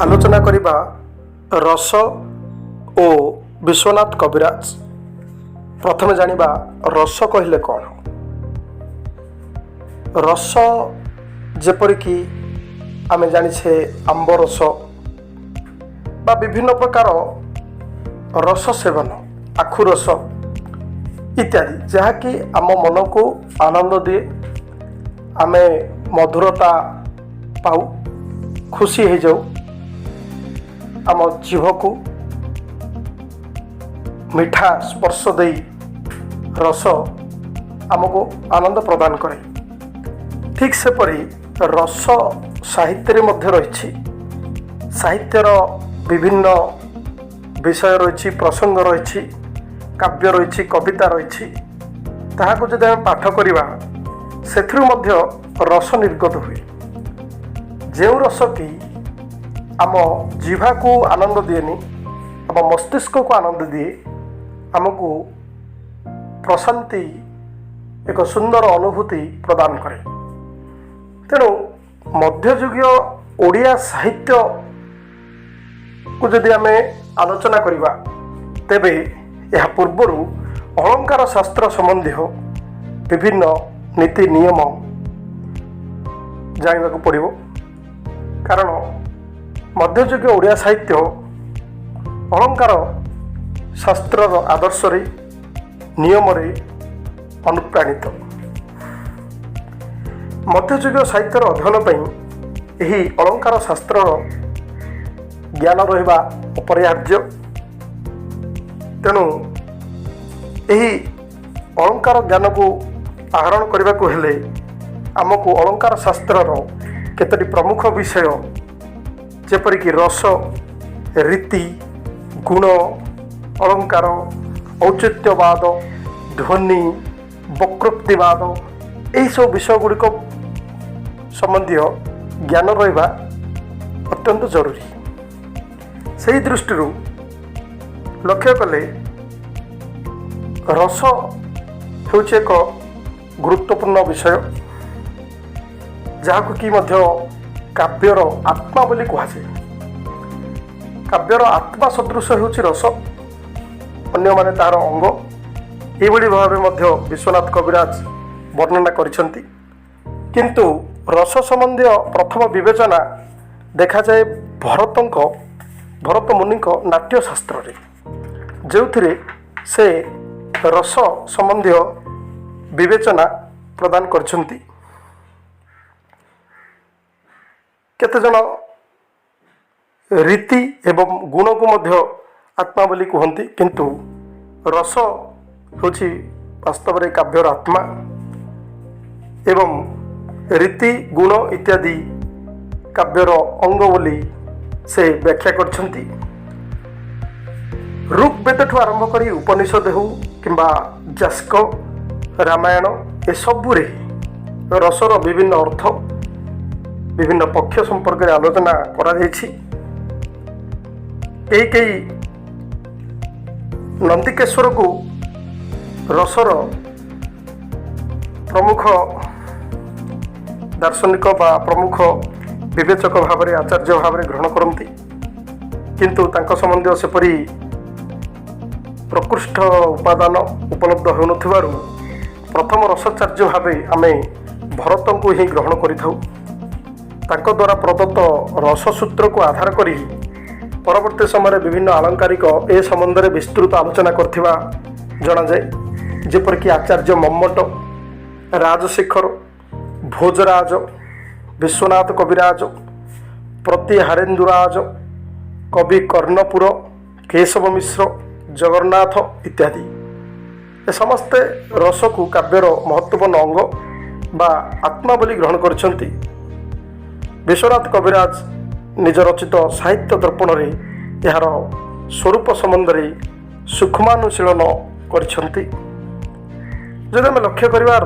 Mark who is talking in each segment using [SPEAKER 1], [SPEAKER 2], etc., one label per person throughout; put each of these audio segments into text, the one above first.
[SPEAKER 1] आलोचना करिबा रस ओ विश्वनाथ कविराज। प्रथमे जानिबा रस कहले कौन। रस जेपरिकी आमे जानिछे आंब रस बा विभिन्न प्रकार रस सेवन, आखु रस इत्यादि, जहाँकि आम मन को आनंद दिए, आमे मधुरता पाऊ, खुशी हो जाऊ, आम जीभ को मिठा स्पर्श दे रस आमको आनंद प्रदान करे। ठीक सेपरी रस साहित्य मध्य रही, साहित्यर विभिन्न विषय रही, प्रसंग रही, काव्य रही, कविता रही, ताहाको जदि आम पाठ करिबा सेथिरु मध्य रस निर्गत हुए। जो रस कि आम जीवा को आनंद दिएनि, आम मस्तिष्क को आनंद दिए, आमको प्रशांति, एक सुंदर अनुभूति प्रदान करे। तेणु मध्ययुगीय ओडिया साहित्य को जदि आम आलोचना करिबा, तेबे यह पूर्वर अलंकार शास्त्र संबंधी विभिन्न नीति नियम जानवाक पड़िबो। कारण मध्ययुगीय ओडिया साहित्य अलंकार शास्त्र आदर्श रे, नियम रे अनुप्राणित। मध्ययुगीय साहित्यर अध्ययन पई एही अलंकार शास्त्र ज्ञान रहिबा अपरिहार्य। तेणु एही अलंकार ज्ञान को आहरण करने को हेले आमको अलंकार शास्त्र केतोटी प्रमुख विषय जेपरिक रस, रीति, गुण, अलंकार, औचित्यवाद, ध्वनि, वक्रोक्तिवाद, यही सब विषय गुड़िक संबंधी ज्ञान रहिबा अत्यंत जरूरी। से दृष्टि लक्ष्य कले रस होउछि एक गुरुत्वपूर्ण विषय, जहाँ कि मध्य काव्यर आत्मा बोली कहुए। काव्यर आत्मा सदृश होउछि रस, अन्य माने तार अंग। एभली भाव मध्य विश्वनाथ कविराज वर्णना करिसेंति। किंतु रस संबंधी प्रथम विवेचना देखा जाए भरत मुनि नाट्यशास्त्र रे, जो से रस संबंधी विवेचना प्रदान करछंती। केतेजन रीति एवं गुण को मध्य आत्मा बोली कहती, किंतु रस होछि वास्तव रे काव्यर आत्मा एवं रीति, गुण इत्यादि काव्यर अंग बोली से व्याख्या करछंती। ऋग्वेद ठू आरंभ करी उपनिषद हो किंबा जास्क, रामायण, ए सबुरे रसर विभिन्न अर्थ, विभिन्न पक्ष संपर्क में आलोचना करा जायछि। कई नंदिकेश्वर को रसर प्रमुख दार्शनिक बा प्रमुख विवेचक भाव में, आचार्य भाव में ग्रहण करती, किंतु तांको संबंधी सेपरी प्रकृष्ट उपादान उपलब्ध होउनथिबारु प्रथम रसाचार्य भाव आमे भरत को ही ग्रहण करिथाउ। तांको द्वारा प्रदत्त रससूत्र को आधार करी परवर्ती समय विभिन्न आलंकारिक ए संबंध में विस्तृत आलोचना करथिबा जणा जाए। जेपरिक आचार्य मम्मट, राजशेखर, भोजराज, विश्वनाथ कविराज, प्रतिहारेन्दुराज, कवि कर्णपुर, केशव मिश्र, जगन्नाथ इत्यादि ए समस्ते रस को काव्यर महत्वपूर्ण अंग बा आत्मा बोली ग्रहण करछंती। विश्वनाथ कविराज निज रचित साहित्य दर्पण रे यार स्वरूप संबंध में सूक्ष्मानुशीलन करछंती। जदि आम लक्ष्य करिबा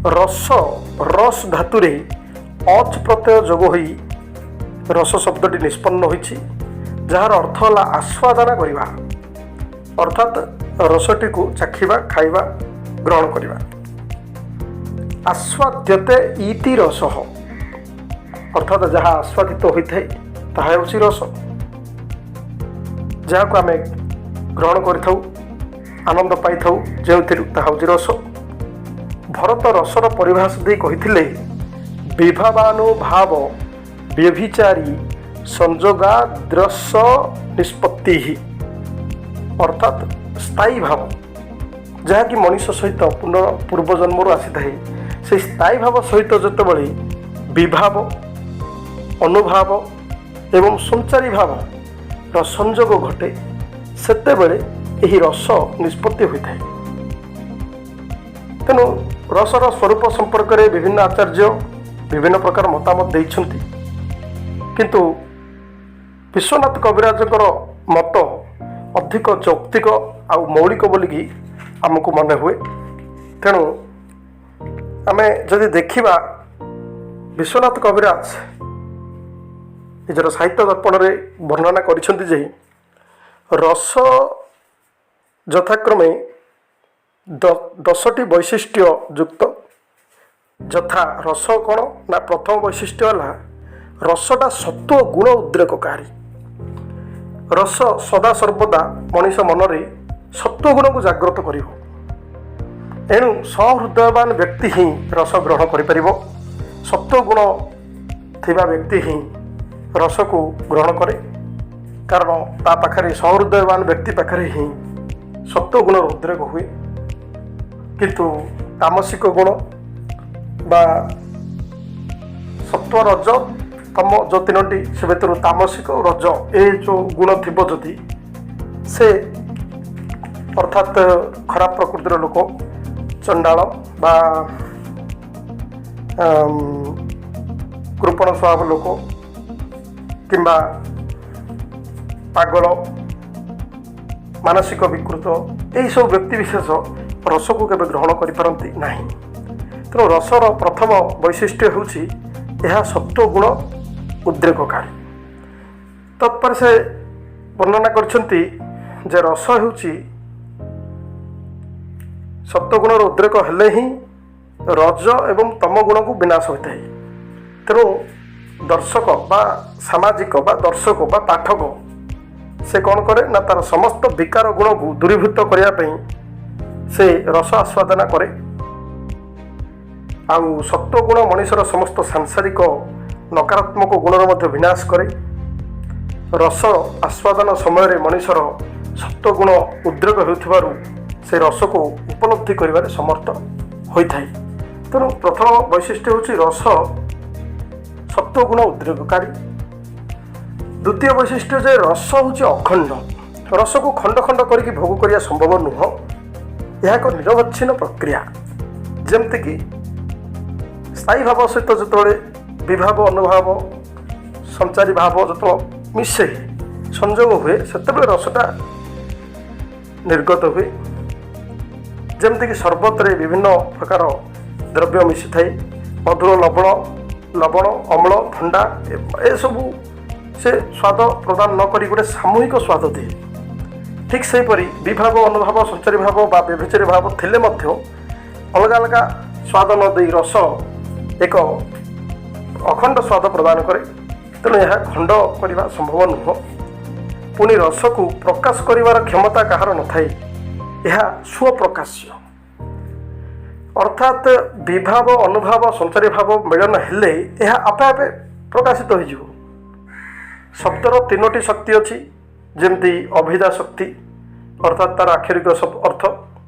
[SPEAKER 1] रस धातु रे अच प्रत्यय जोग होई रस शब्दटी निष्पन्न होइछि, जार अर्थ होला आस्वादन करिबा, अर्थात रसटी को चाखिबा, खाइबा, ग्रहण करिबा। आस्वाद्यते इति रसः, अर्थात जहाँ आस्वादित होता है ତାହା ହେଉଛି ରସ, ଯାହାକୁ ଆମେ ଗ୍ରହଣ କରିଥାଉ, ଆନନ୍ଦ ପାଇଥାଉ ଯେଉଁଥିରୁ, ତାହା ହେଉଛି ରସ। ଭରତ ରସର ପରିଭାଷ ଦେଇ କହିଥିଲେ, ବିଭାବାନୁଭାବ ବ୍ୟଭିଚାରୀ ସଂଯୋଗାଦ୍ରସ ନିଷ୍ପତ୍ତି, ଅର୍ଥାତ୍ ସ୍ଥାୟୀ ଭାବ ଯାହାକି ମଣିଷ ସହିତ ପୂର୍ବଜନ୍ମରୁ ଆସିଥାଏ, ସେହି ସ୍ଥାୟୀ ଭାବ ସହିତ ଯେତେବେଳେ ବିଭାବ, ଅନୁଭାବ ଏବଂ ସଞ୍ଚାରୀ ଭାବର ସଂଯୋଗ ଘଟେ, ସେତେବେଳେ ଏହି ରସ ନିଷ୍ପତ୍ତି ହୋଇଥାଏ। ତେଣୁ ରସର ସ୍ୱରୂପ ସମ୍ପର୍କରେ ବିଭିନ୍ନ ଆଚାର୍ଯ୍ୟ ବିଭିନ୍ନ ପ୍ରକାର ମତାମତ ଦେଇଛନ୍ତି, କିନ୍ତୁ ବିଶ୍ୱନାଥ କବିରାଜଙ୍କର ମତ ଅଧିକ ଯୌକ୍ତିକ ଆଉ ମୌଳିକ ବୋଲିକି ଆମକୁ ମନେ ହୁଏ। ତେଣୁ ଆମେ ଯଦି ଦେଖିବା, ବିଶ୍ୱନାଥ କବିରାଜ ନିଜର ସାହିତ୍ୟ ଦର୍ପଣରେ ବର୍ଣ୍ଣନା କରିଛନ୍ତି ଯେ ରସ ଯଥାକ୍ରମେ 10ଟି ବୈଶିଷ୍ଟ୍ୟ ଯୁକ୍ତ। ଯଥା ରସ କ'ଣ ନା, ପ୍ରଥମ ବୈଶିଷ୍ଟ୍ୟ ହେଲା ରସଟା ସତ୍ତ୍ୱ ଗୁଣ ଉଦ୍ରେକକାରୀ। ରସ ସଦାସର୍ବଦା ମଣିଷ ମନରେ ସତ୍ତ୍ୱ ଗୁଣକୁ ଜାଗ୍ରତ କରିବ। ଏଣୁ ସହୃଦୟବାନ ବ୍ୟକ୍ତି ହିଁ ରସ ଗ୍ରହଣ କରିପାରିବ। ସତ୍ତ୍ୱ ଗୁଣ ଥିବା ବ୍ୟକ୍ତି ହିଁ ରସକୁ ଗ୍ରହଣ କରେ, କାରଣ ତା ପାଖରେ, ସହୃଦୟବାନ ବ୍ୟକ୍ତି ପାଖରେ ହିଁ ସତ୍ତ୍ୱ ଗୁଣର ଉଦ୍ରେକ ହୁଏ। କିନ୍ତୁ ତାମସିକ ଗୁଣ ବା ସତ୍ତ୍ୱ, ରଜ, ତମ ଯେଉଁ ତିନୋଟି, ସେ ଭିତରୁ ତାମସିକ, ରଜ ଏ ଯେଉଁ ଗୁଣ ଥିବ ଯଦି, ସେ ଅର୍ଥାତ୍ ଖରାପ ପ୍ରକୃତିର ଲୋକ, ଚଣ୍ଡାଳ ବା କୃପଣ ସ୍ୱଭାବ ଲୋକ କିମ୍ବା ପାଗଳ, ମାନସିକ ବିକୃତ, ଏହିସବୁ ବ୍ୟକ୍ତିବିଶେଷ ରସକୁ କେବେ ଗ୍ରହଣ କରିପାରନ୍ତି ନାହିଁ। ତେଣୁ ରସର ପ୍ରଥମ ବୈଶିଷ୍ଟ୍ୟ ହେଉଛି ଏହା ସତ୍ତ୍ୱ ଗୁଣ ଉଦ୍ରେକକାରୀ। ତତ୍ପରେ ସେ ବର୍ଣ୍ଣନା କରିଛନ୍ତି ଯେ ରସ ହେଉଛି ସତ୍ତ୍ୱ ଗୁଣର ଉଦ୍ରେକ ହେଲେ ହିଁ ରଜ ଏବଂ ତମ ଗୁଣକୁ ବିନାଶ ହୋଇଥାଏ। ତେଣୁ ଦର୍ଶକ ବା ସାମାଜିକ ବା ଦର୍ଶକ ବା ପାଠକ ସେ କ'ଣ କରେ ନା, ତାର ସମସ୍ତ ବିକାର ଗୁଣକୁ ଦୂରୀଭୂତ କରିବା ପାଇଁ ସେ ରସ ଆସ୍ୱାଦନା କରେ। ଆଉ ସତ୍ତ୍ୱ ଗୁଣ ମଣିଷର ସମସ୍ତ ସାଂସାରିକ ନକାରାତ୍ମକ ଗୁଣର ମଧ୍ୟ ବିନାଶ କରେ। ରସ ଆସ୍ୱାଦନ ସମୟରେ ମଣିଷର ସତ୍ତ୍ୱ ଗୁଣ ଉଦ୍ରେକ ହେଉଥିବାରୁ ସେ ରସକୁ ଉପଲବ୍ଧି କରିବାରେ ସମର୍ଥ ହୋଇଥାଏ। ତେଣୁ ପ୍ରଥମ ବୈଶିଷ୍ଟ୍ୟ ହେଉଛି ରସ ସତ୍ତ୍ୱ ଗୁଣ ଉଦ୍ରେକକାରୀ। ଦ୍ୱିତୀୟ ବୈଶିଷ୍ଟ୍ୟ ଯେ ରସ ହେଉଛି ଅଖଣ୍ଡ। ରସକୁ ଖଣ୍ଡ ଖଣ୍ଡ କରିକି ଭୋଗ କରିବା ସମ୍ଭବ ନୁହଁ। ଏହା ଏକ ନିରବଚ୍ଛିନ୍ନ ପ୍ରକ୍ରିୟା। ଯେମିତିକି ସ୍ଥାୟୀ ଭାବ ସହିତ ଯେତେବେଳେ ବିଭାବ, ଅନୁଭାବ, ସଞ୍ଚାରୀ ଭାବ ଯେତେବେଳେ ମିଶେ, ସଂଯୋଗ ହୁଏ, ସେତେବେଳେ ରସଟା ନିର୍ଗତ ହୁଏ। ଯେମିତିକି ସର୍ବତରେ ବିଭିନ୍ନ ପ୍ରକାର ଦ୍ରବ୍ୟ ମିଶିଥାଏ, ମଧୁର, ଲବଣ, ଅମ୍ଳ, ଥଣ୍ଡା, ଏସବୁ ସେ ସ୍ୱାଦ ପ୍ରଦାନ ନ କରି ଗୋଟେ ସାମୂହିକ ସ୍ୱାଦ ଦିଏ। ଠିକ୍ ସେହିପରି ବିଭାବ, ଅନୁଭାବ, ସଞ୍ଚାରୀ ଭାବ ବା ବ୍ୟଭିଚାରୀ ଭାବ ଥିଲେ ମଧ୍ୟ ଅଲଗା ଅଲଗା ସ୍ୱାଦ ନ ଦେଇ ରସ ଏକ ଅଖଣ୍ଡ ସ୍ୱାଦ ପ୍ରଦାନ କରେ। ତେଣୁ ଏହା ଖଣ୍ଡ କରିବା ସମ୍ଭବ ନୁହଁ। ପୁଣି ରସକୁ ପ୍ରକାଶ କରିବାର କ୍ଷମତା କାହାର ନଥାଏ, ଏହା ସ୍ୱପ୍ରକାଶ୍ୟ। ଅର୍ଥାତ୍ ବିଭାବ, ଅନୁଭାବ, ସଞ୍ଚାରୀ ଭାବ ମିଳନ ହେଲେ ଏହା ଆପେ ଆପେ ପ୍ରକାଶିତ ହୋଇଯିବ। ଶବ୍ଦର ତିନୋଟି ଶକ୍ତି ଅଛି, ଯେମିତି ଅଭିଧା ଶକ୍ତି, ଅର୍ଥାତ୍ ତାର ଆକ୍ଷରିକ ଅର୍ଥ,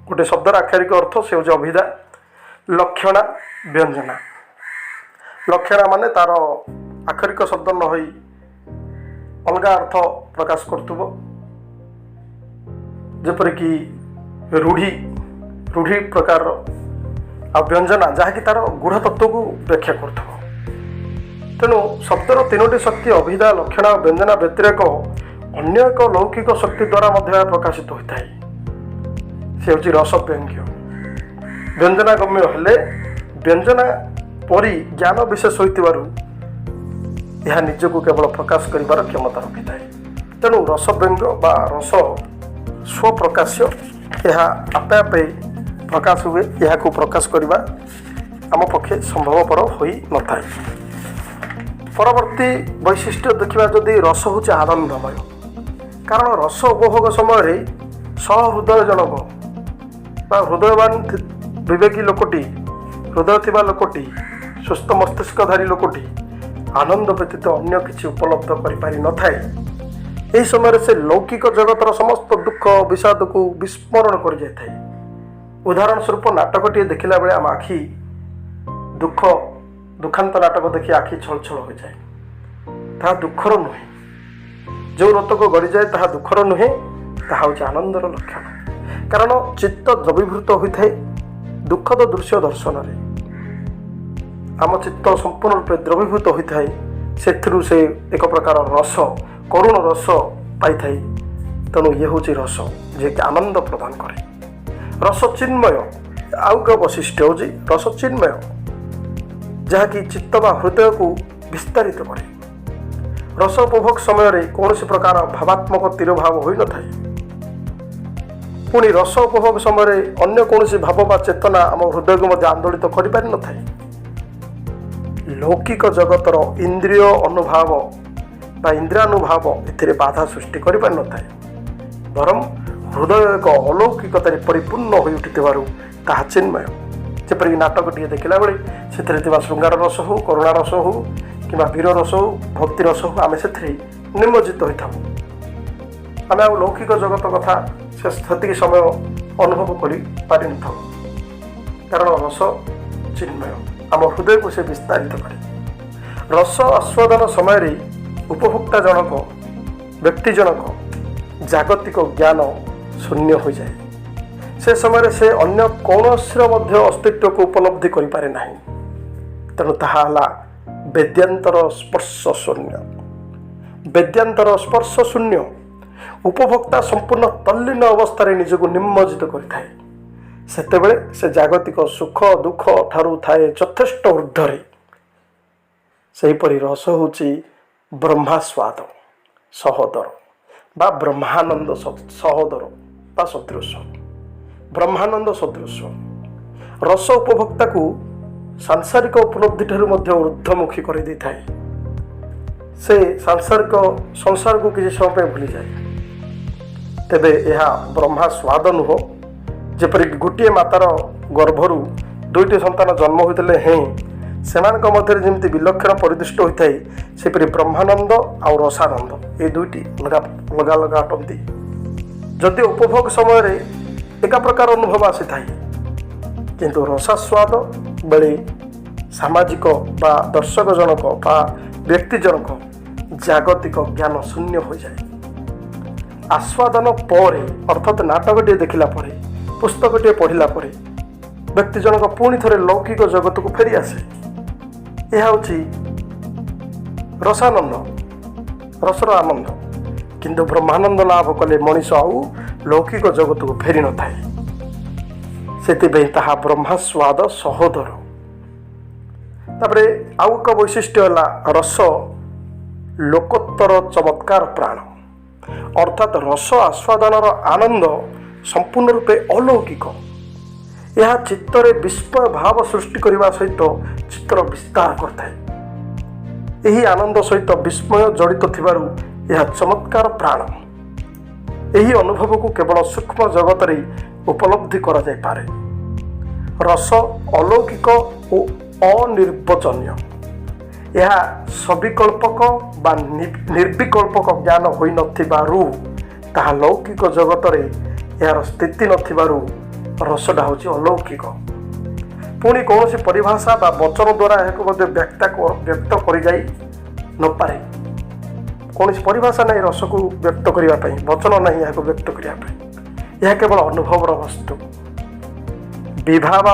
[SPEAKER 1] ଗୋଟେ ଶବ୍ଦର ଆକ୍ଷରିକ ଅର୍ଥ ସେ ହେଉଛି ଅଭିଧା। ଲକ୍ଷଣା, ବ୍ୟଞ୍ଜନା। ଲକ୍ଷଣା ମାନେ ତାର ଆକ୍ଷରିକ ଶବ୍ଦ ନ ହୋଇ ଅଲଗା ଅର୍ଥ ପ୍ରକାଶ କରୁଥିବ, ଯେପରିକି ରୂଢ଼ି ପ୍ରକାରର। ଆଉ ବ୍ୟଞ୍ଜନା ଯାହାକି ତାର ଗୂଢ଼ ତତ୍ତ୍ୱକୁ ବ୍ୟାଖ୍ୟା କରୁଥିବ। ତେଣୁ ଶବ୍ଦର ତିନୋଟି ଶକ୍ତି ଅଭିଧା, ଲକ୍ଷଣା ଓ ବ୍ୟଞ୍ଜନା ବ୍ୟତିରେକ ଅନ୍ୟ ଏକ ଲୌକିକ ଶକ୍ତି ଦ୍ୱାରା ମଧ୍ୟ ଏହା ପ୍ରକାଶିତ ହୋଇଥାଏ। ସେ ହେଉଛି ରସବ୍ୟଙ୍ଗ୍ୟ। ବ୍ୟଞ୍ଜନା ଗମ୍ୟ ହେଲେ ବ୍ୟଞ୍ଜନା ପରି ଜ୍ଞାନ ବିଶେଷ ହୋଇଥିବାରୁ ଏହା ନିଜକୁ କେବଳ ପ୍ରକାଶ କରିବାର କ୍ଷମତା ରଖିଥାଏ। ତେଣୁ ରସବ୍ୟଙ୍ଗ ବା ରସ ସ୍ୱପ୍ରକାଶ୍ୟ, ଏହା ଆପେ ଆପେ ପ୍ରକାଶ ହୁଏ। ଏହାକୁ ପ୍ରକାଶ କରିବା ଆମ ପକ୍ଷେ ସମ୍ଭବପର ହୋଇନଥାଏ। परवर्ती वैशिष्ट्य देखा जदि रस हूँ आनंदमय कारण रस उपभोग समय सहृदय जनक हृदयवान विवेकी लोकटी हृदय थिबा लोकटी सुस्थ मस्तिष्कधारी लोकटी आनंद व्यतीत अन्य किसी उपलब्ध करि न थाए। यही समय से लौकिक जगतर समस्त दुख विषाद को विस्मरण कर जाए। उदाहरण स्वरूप नाटकटी देखला बेले आम आखि दुखांत नाटक देखी आखि छल छल हो जाए। ता दुखर नुहे, जो रथ को गड़ी जाए ता दुखर नुहे, ता आनंदर लक्षण। कारण चित्त द्रवीभूत होता है दुखद दृश्य दर्शन रे। आम चित्त संपूर्ण रूपे द्रवीभूत होता है से एक प्रकार रस करुण रस पाई थाई। तेणु ये हूँ रस जे कि आनंद प्रदान करे। रस चिन्मय आउ एक वैशिष्ट्य हूँ रस चिन्मय जहाँकि चित्त बा हृदय को विस्तारित करे। रस उपभोग समय कौन प्रकार भावात्मक तिरभाव हो न थाए। पुणी रस उपभोग समय अन्य कौन भाव बा चेतना आम हृदय को मध्य आंदोलित कर पारि न थाए। लौकिक जगतर इंद्रिय अनुभाव बा इंद्रियानुभाव एथिरे बाधा सृष्टि कर पारि न थाए। बरम हृदय एक अलौकिकतार परिपूर्ण हो उठिथिबारु ताहा चिन्मय। जेपरिक नाटकटी देखला बेले से श्रृंगार रस हो, करुणा रस हो कि वीर रस हो, भक्ति रस हो, आम से निमज्जित होता। आम आ लौकिक जगत कथा से समय अनुभव कर पारि न था। कारण रस चिन्मय आम हृदय को से विस्तारित करे। रस आस्वादन समय उपभोक्ता जनक व्यक्ति जनक जागतिक ज्ञान शून्य हो जाए। से समय से अन्य कौन अस्तित्व को उपलब्धि कर पारे नहीं। तेणु ताहा वेद्यांतर स्पर्श शून्य। वेद्यांतर स्पर्श शून्य उपभोक्ता संपूर्ण तल्लीन अवस्था निजक निमज्जित करें। सेतेबेले से जागतिक सुख दुख ठारू थाए यथेष्ट ऊर्ध्वरे। सेहीपरि रस होची ब्रह्मास्वाद सहोदर बा ब्रह्मानंद सहोदर बा सदृश। ब्रह्मानंद सदृश रस उपभोक्ता को सांसारिक उपलब्धि ठारू मध्य ऊर्ध्वमुखी कर दी थाए। से सांसारिक संसार को किसी समय भूली जाए। तेबे यह ब्रह्मा स्वाद नुह। जेपरिक गोटे मातार गर्भरू दुईटी संतान जन्म होते हैं सेमानक मध्य जमी विलक्षण परिदृष्ट होता है सेपरि ब्रह्मानंद आ रसानंद ये दुईटी लगा लगा अटंती। जदि उपभोग समय एक प्रकार अनुभव आसी थाए किंतु रसास्वाद बेले सामाजिक बा दर्शक जनक बा व्यक्ति जनक जागतिक ज्ञान शून्य हो जाए। आस्वादन पर अर्थात नाटकटे देखला परे पुस्तकटे पढ़ला परे व्यक्ति जनक पुणी थे लौकिक जगत को फेरी आसे। यह हूँ रसानंद रसर आनंद। किंतु ब्रह्मानंद लाभ कले मनीष आउ लौकिक जगत को फेरी न थाए। से ताहा ब्रह्मास्वाद सहोदर। तापरे आउ एक वैशिष्ट्य है रस लोकोत्तर चमत्कार प्राण। अर्थात रस आस्वादनर आनंद संपूर्ण रूपे अलौकिक। यह चित्तरे विस्मय भाव सृष्टि करने सहित चित्तर विस्तार करता। यही आनंद सहित विस्मय जड़ित थिबारु यह चमत्कार प्राण। यही अनुभव को केवल सूक्ष्म जगत रे उपलब्धि करा जाय पारे। रस अलौकिक और अनिर्वचनीय। यह सविकल्पक बा निर्विकल्पक ज्ञान होई नथिबारु ताहा लौकिक जगत रे यार स्थिति नथिबारु रसटा होची अलौकिक। पुणी कौन परिभाषा बा वचन द्वारा यह व्यक्त कर जाई न पारे। कौन परिभाषा नहीं रस को व्यक्त करने वचन नहीं यह व्यक्त करने। यह केवल अनुभवर वस्तु। विभाव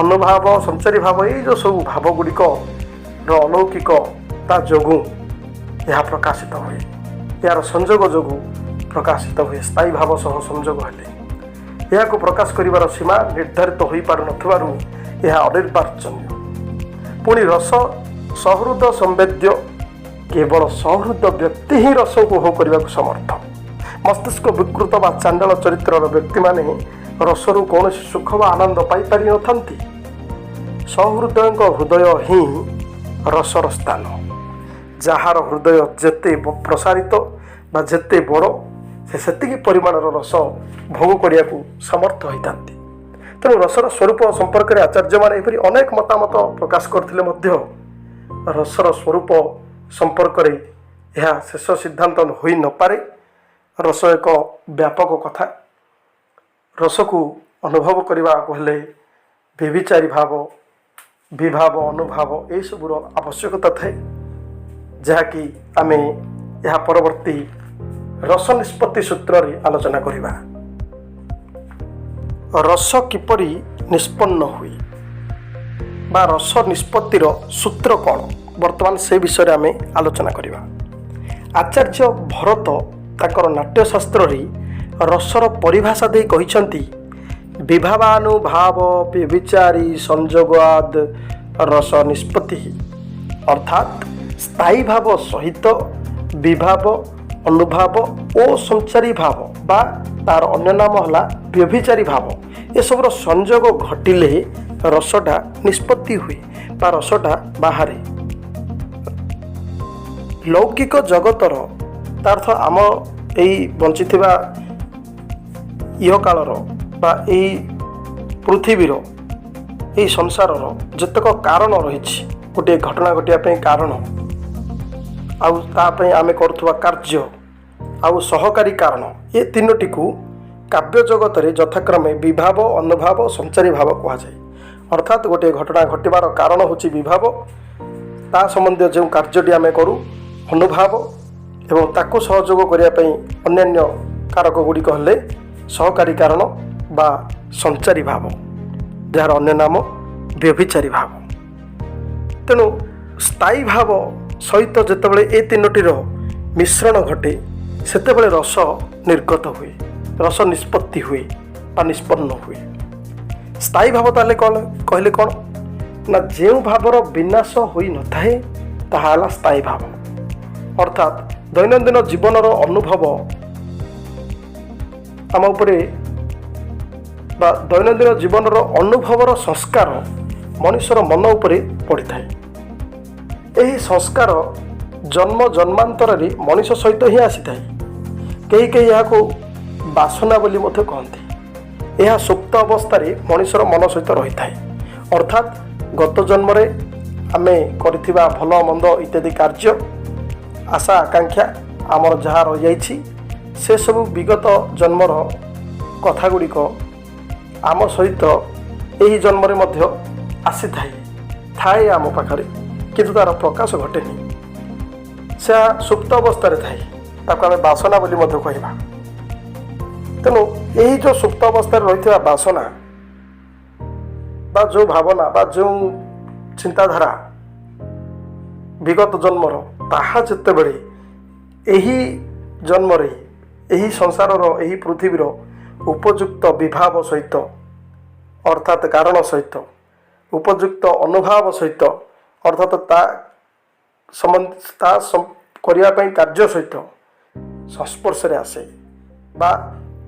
[SPEAKER 1] अनुभाव संचारी भाव ये जो सब भाव गुड़िक अलौकिकता जोगु यह प्रकाशित हुए। यार संजोग जोगु प्रकाशित हुए। स्थायी भाव सह संजोग हेले यह को प्रकाश करिवार सीमा निर्धारित हो पारु नथिबारु यह अनिर्वाचनीय। पुणी रस सहृद संवेद्य। केवल सहृद व्यक्ति ही रस उपभोग करने को समर्थ। मस्तिष्क विकृत बा चांडाल चरित्र व्यक्ति माने रसरु कौन सुख व आनंद पाई पारि न थांती। सहृदय हृदय ही रसर स्थान। ଯାହାର ହୃଦୟ ଯେତେ ପ୍ରସାରିତ ବା ଯେତେ ବଡ଼ ସେ ସେତିକି ପରିମାଣର ରସ ଭୋଗ କରିବାକୁ ସମର୍ଥ ହୋଇଥାନ୍ତି। ତେଣୁ ରସର ସ୍ୱରୂପ ସମ୍ପର୍କରେ ଆଚାର୍ଯ୍ୟମାନେ ଏପରି ଅନେକ ମତାମତ ପ୍ରକାଶ କରିଥିଲେ ମଧ୍ୟ ରସର ସ୍ୱରୂପ ସମ୍ପର୍କରେ ଏହା ଶେଷ ସିଦ୍ଧାନ୍ତ ହୋଇନପାରେ। ରସ ଏକ ବ୍ୟାପକ କଥା। ରସକୁ ଅନୁଭବ କରିବାକୁ ହେଲେ ବ୍ୟଭିଚାରୀ ଭାବ, ବିଭାବ, ଅନୁଭାବ ଏସବୁର ଆବଶ୍ୟକତା ଥାଏ, ଯାହାକି ଆମେ ଏହା ପରବର୍ତ୍ତୀ ରସ ନିଷ୍ପତ୍ତି ସୂତ୍ରରେ ଆଲୋଚନା କରିବା। ରସ କିପରି ନିଷ୍ପନ୍ନ ହୁଏ ବା ରସ ନିଷ୍ପତ୍ତିର ସୂତ୍ର କ'ଣ, ବର୍ତ୍ତମାନ ସେ ବିଷୟରେ ଆମେ ଆଲୋଚନା କରିବା। ଆଚାର୍ଯ୍ୟ ଭରତ ତାଙ୍କର ନାଟ୍ୟଶାସ୍ତ୍ରରେ ରସର ପରିଭାଷା ଦେଇ କହିଛନ୍ତି, ବିଭାବାନୁଭାବ ବ୍ୟଭିଚାରୀ ସଂଯୋଗାଦ ରସ ନିଷ୍ପତ୍ତି, ଅର୍ଥାତ୍ ସ୍ଥାୟୀ ଭାବ ସହିତ ବିଭାବ, ଅନୁଭାବ ଓ ସଞ୍ଚାରୀ ଭାବ ବା ତାର ଅନ୍ୟ ନାମ ହେଲା ବ୍ୟଭିଚାରୀ ଭାବ, ଏସବୁର ସଂଯୋଗ ଘଟିଲେ ରସଟା ନିଷ୍ପତ୍ତି ହୁଏ ବା ରସଟା ବାହାରେ। ଲୌକିକ ଜଗତର ତାର୍ଥ ଆମ ଏଇ ବଞ୍ଚିଥିବା ଇହକାଳର ବା ଏଇ ପୃଥିବୀର ଏଇ ସଂସାରର ଯେତେକ କାରଣ ରହିଛି, ଗୋଟିଏ ଘଟଣା ଘଟିବା ପାଇଁ କାରଣ, ଆଉ ତା ପାଇଁ ଆମେ କରୁଥିବା କାର୍ଯ୍ୟ, ଆଉ ସହକାରୀ କାରଣ, ଏ ତିନୋଟିକୁ କାବ୍ୟ ଜଗତରେ ଯଥାକ୍ରମେ ବିଭାବ, ଅନୁଭାବ, ସଞ୍ଚାରୀ ଭାବ କୁହାଯାଏ। ଅର୍ଥାତ୍ ଗୋଟିଏ ଘଟଣା ଘଟିବାର କାରଣ ହେଉଛି ବିଭାବ, ତା ସମ୍ବନ୍ଧୀୟ ଯେଉଁ କାର୍ଯ୍ୟଟି ଆମେ କରୁ ଅନୁଭାବ, ଏବଂ ତାକୁ ସହଯୋଗ କରିବା ପାଇଁ ଅନ୍ୟାନ୍ୟ କାରକ ଗୁଡ଼ିକ ହେଲେ ସହକାରୀ କାରଣ ବା ସଞ୍ଚାରୀ ଭାବ, ଯାହାର ଅନ୍ୟ ନାମ ବ୍ୟଭିଚାରୀ ଭାବ। ତେଣୁ ସ୍ଥାୟୀ ଭାବ ସହିତ ଯେତେବେଳେ ଏ ତିନୋଟିର ମିଶ୍ରଣ ଘଟେ ସେତେବେଳେ ରସ ନିର୍ଗତ ହୁଏ, ରସ ନିଷ୍ପତ୍ତି ହୁଏ ବା ନିଷ୍ପନ୍ନ ହୁଏ। ସ୍ଥାୟୀ ଭାବ ତାହେଲେ କ'ଣ କହିଲେ କ'ଣ ନା, ଯେଉଁ ଭାବର ବିନାଶ ହୋଇନଥାଏ ତାହା ହେଲା ସ୍ଥାୟୀ ଭାବ। ଅର୍ଥାତ୍ ଦୈନନ୍ଦିନ ଜୀବନର ଅନୁଭବ ଆମ ଉପରେ ବା ଦୈନନ୍ଦିନ ଜୀବନର ଅନୁଭବର ସଂସ୍କାର ମଣିଷର ମନ ଉପରେ ପଡ଼ିଥାଏ। ଏହି ସଂସ୍କାର ଜନ୍ମ ଜନ୍ମାନ୍ତରରେ ମଣିଷ ସହିତ ହିଁ ଆସିଥାଏ। କେହି କେହି ଏହାକୁ ବାସନା ବୋଲି ମଧ୍ୟ କହନ୍ତି। ଏହା ସୁପ୍ତ ଅବସ୍ଥାରେ ମଣିଷର ମନ ସହିତ ରହିଥାଏ। ଅର୍ଥାତ୍ ଗତ ଜନ୍ମରେ ଆମେ କରିଥିବା ଭଲ ମନ୍ଦ ଇତ୍ୟାଦି କାର୍ଯ୍ୟ, ଆଶା ଆକାଂକ୍ଷା ଆମର ଯାହା ରହିଯାଇଛି, ସେସବୁ ବିଗତ ଜନ୍ମର କଥା ଗୁଡ଼ିକ ଆମ ସହିତ ଏହି ଜନ୍ମରେ ମଧ୍ୟ ଥାଏ ଆମ ପାଖରେ, କିନ୍ତୁ ତା'ର ପ୍ରକାଶ ଘଟେନି। ସେ ସୁପ୍ତ ଅବସ୍ଥାରେ ଥାଏ, ତାକୁ ଆମେ ବାସନା ବୋଲି ମଧ୍ୟ କହିବା। ତେଣୁ ଏହି ଯେଉଁ ସୁପ୍ତ ଅବସ୍ଥାରେ ରହିଥିବା ବାସନା ବା ଯେଉଁ ଭାବନା ବା ଯେଉଁ ଚିନ୍ତାଧାରା ବିଗତ ଜନ୍ମର, ତାହା ଯେତେବେଳେ ଏହି ଜନ୍ମରେ ଏହି ସଂସାରର ଏହି ପୃଥିବୀର ଉପଯୁକ୍ତ ବିଭାବ ସହିତ, ଅର୍ଥାତ୍ କାରଣ ସହିତ, ଉପଯୁକ୍ତ ଅନୁଭାବ ସହିତ, ଅର୍ଥାତ୍ ତା କରିବା ପାଇଁ କାର୍ଯ୍ୟ ସହିତ ସଂସ୍ପର୍ଶରେ ଆସେ ବା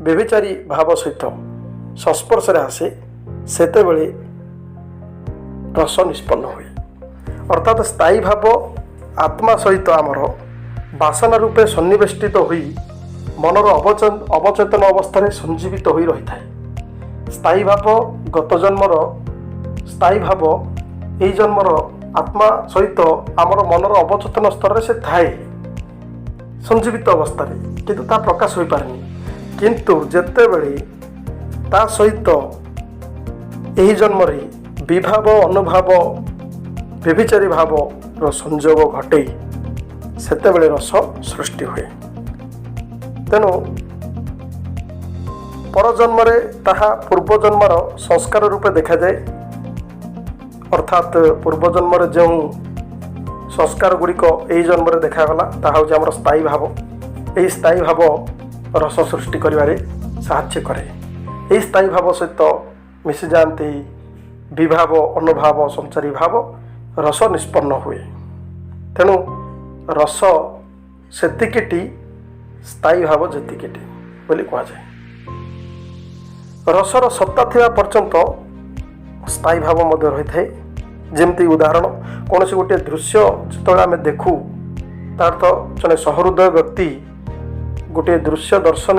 [SPEAKER 1] ବ୍ୟଭିଚାରୀ ଭାବ ସହିତ ସଂସ୍ପର୍ଶରେ ଆସେ, ସେତେବେଳେ ରସ ନିଷ୍ପନ୍ନ ହୁଏ। ଅର୍ଥାତ୍ ସ୍ଥାୟୀ ଭାବ ଆତ୍ମା ସହିତ ଆମର ବାସନା ରୂପେ ସନ୍ନିବେଷ୍ଟିତ ହୋଇ ମନର ଅବଚେତନ ଅବସ୍ଥାରେ ସଞ୍ଜୀବିତ ହୋଇ ରହିଥାଏ। ସ୍ଥାୟୀ ଭାବ ଗତ ଜନ୍ମର ସ୍ଥାୟୀ ଭାବ ଏହି ଜନ୍ମର ଆତ୍ମା ସହିତ ଆମର ମନର ଅବଚେତନ ସ୍ତରରେ ସେ ଥାଏ ସଞ୍ଜୀବିତ ଅବସ୍ଥାରେ, କିନ୍ତୁ ତା ପ୍ରକାଶ ହୋଇପାରେନି। କିନ୍ତୁ ଯେତେବେଳେ ତା ସହିତ ଏହି ଜନ୍ମରେ ବିଭାବ, ଅନୁଭାବ, ବ୍ୟଭିଚାରୀ ଭାବର ସଂଯୋଗ ଘଟେ, ସେତେବେଳେ ରସ ସୃଷ୍ଟି ହୁଏ। ତେଣୁ ପରଜନ୍ମରେ ତାହା ପୂର୍ବଜନ୍ମର ସଂସ୍କାର ରୂପେ ଦେଖାଯାଏ। ଅର୍ଥାତ୍ ପୂର୍ବଜନ୍ମରେ ଯେଉଁ ସଂସ୍କାର ଗୁଡ଼ିକ ଏହି ଜନ୍ମରେ ଦେଖାଗଲା, ତାହା ହେଉଛି ଆମର ସ୍ଥାୟୀ ଭାବ। ଏହି ସ୍ଥାୟୀ ଭାବ ରସ ସୃଷ୍ଟି କରିବାରେ ସାହାଯ୍ୟ କରେ। ଏହି ସ୍ଥାୟୀ ଭାବ ସହିତ ମିଶିଯାଆନ୍ତି ବିଭାବ, ଅନୁଭାବ, ସଞ୍ଚାରୀ ଭାବ, ରସ ନିଷ୍ପନ୍ନ ହୁଏ। ତେଣୁ ରସ ସେତିକିଟି, ସ୍ଥାୟୀ ଭାବ ଯେତିକିଟି ବୋଲି କୁହାଯାଏ। ରସର ସତ୍ତା ଥିବା ପର୍ଯ୍ୟନ୍ତ ସ୍ଥାୟୀ ଭାବ ମଧ୍ୟ ରହିଥାଏ। ଯେମିତି ଉଦାହରଣ, କୌଣସି ଗୋଟିଏ ଦୃଶ୍ୟ ଯେତେବେଳେ ଆମେ ଦେଖୁ, तार अर्थ जड़े सहृदय व्यक्ति गोटे दृश्य दर्शन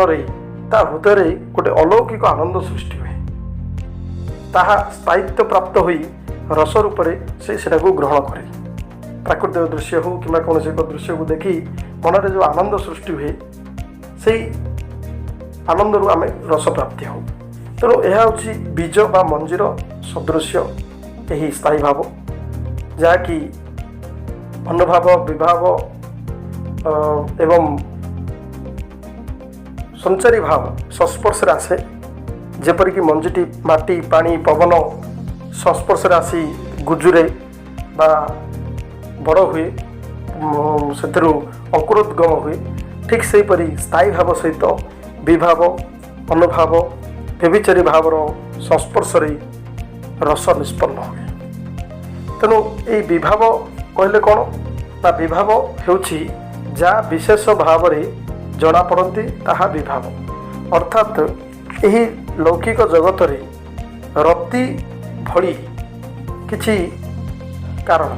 [SPEAKER 1] ता हृदय गोटे अलौकिक आनंद सृष्टि हुए, ताहा स्थायित्व प्राप्त हुई रस रूप से ग्रहण करे। प्राकृतिक दृश्य हो कि कौन एक दृश्य को देखी मन जो आनंद सृष्टि हुए से आनंद रू आम रस प्राप्ति हो। तेणु यह हूँ बीज बा मंजीर सदृश्य यही स्थायी भाव, जहाँकि अनुभाव विभाव एवं संचारी भाव संस्पर्श आसे। जेपरिक मंजीटी माटी पानी पवन संस्पर्श आसी गुजुरे बा बड़ हुए से अंकुरोद्गम हुए, ठीक से परी स्थायी भाव सहित विभाव अनुभाव व्यभिचारी भावर संस्पर्श रस निष्पन्न हुए। तेणु ये विभाव कहले कौन ना विभाव हेउछि जहाँ विशेष भाव जना पड़ती ताहा विभाव, अर्थात यही लौकिक जगत रे रति भली किछि कारण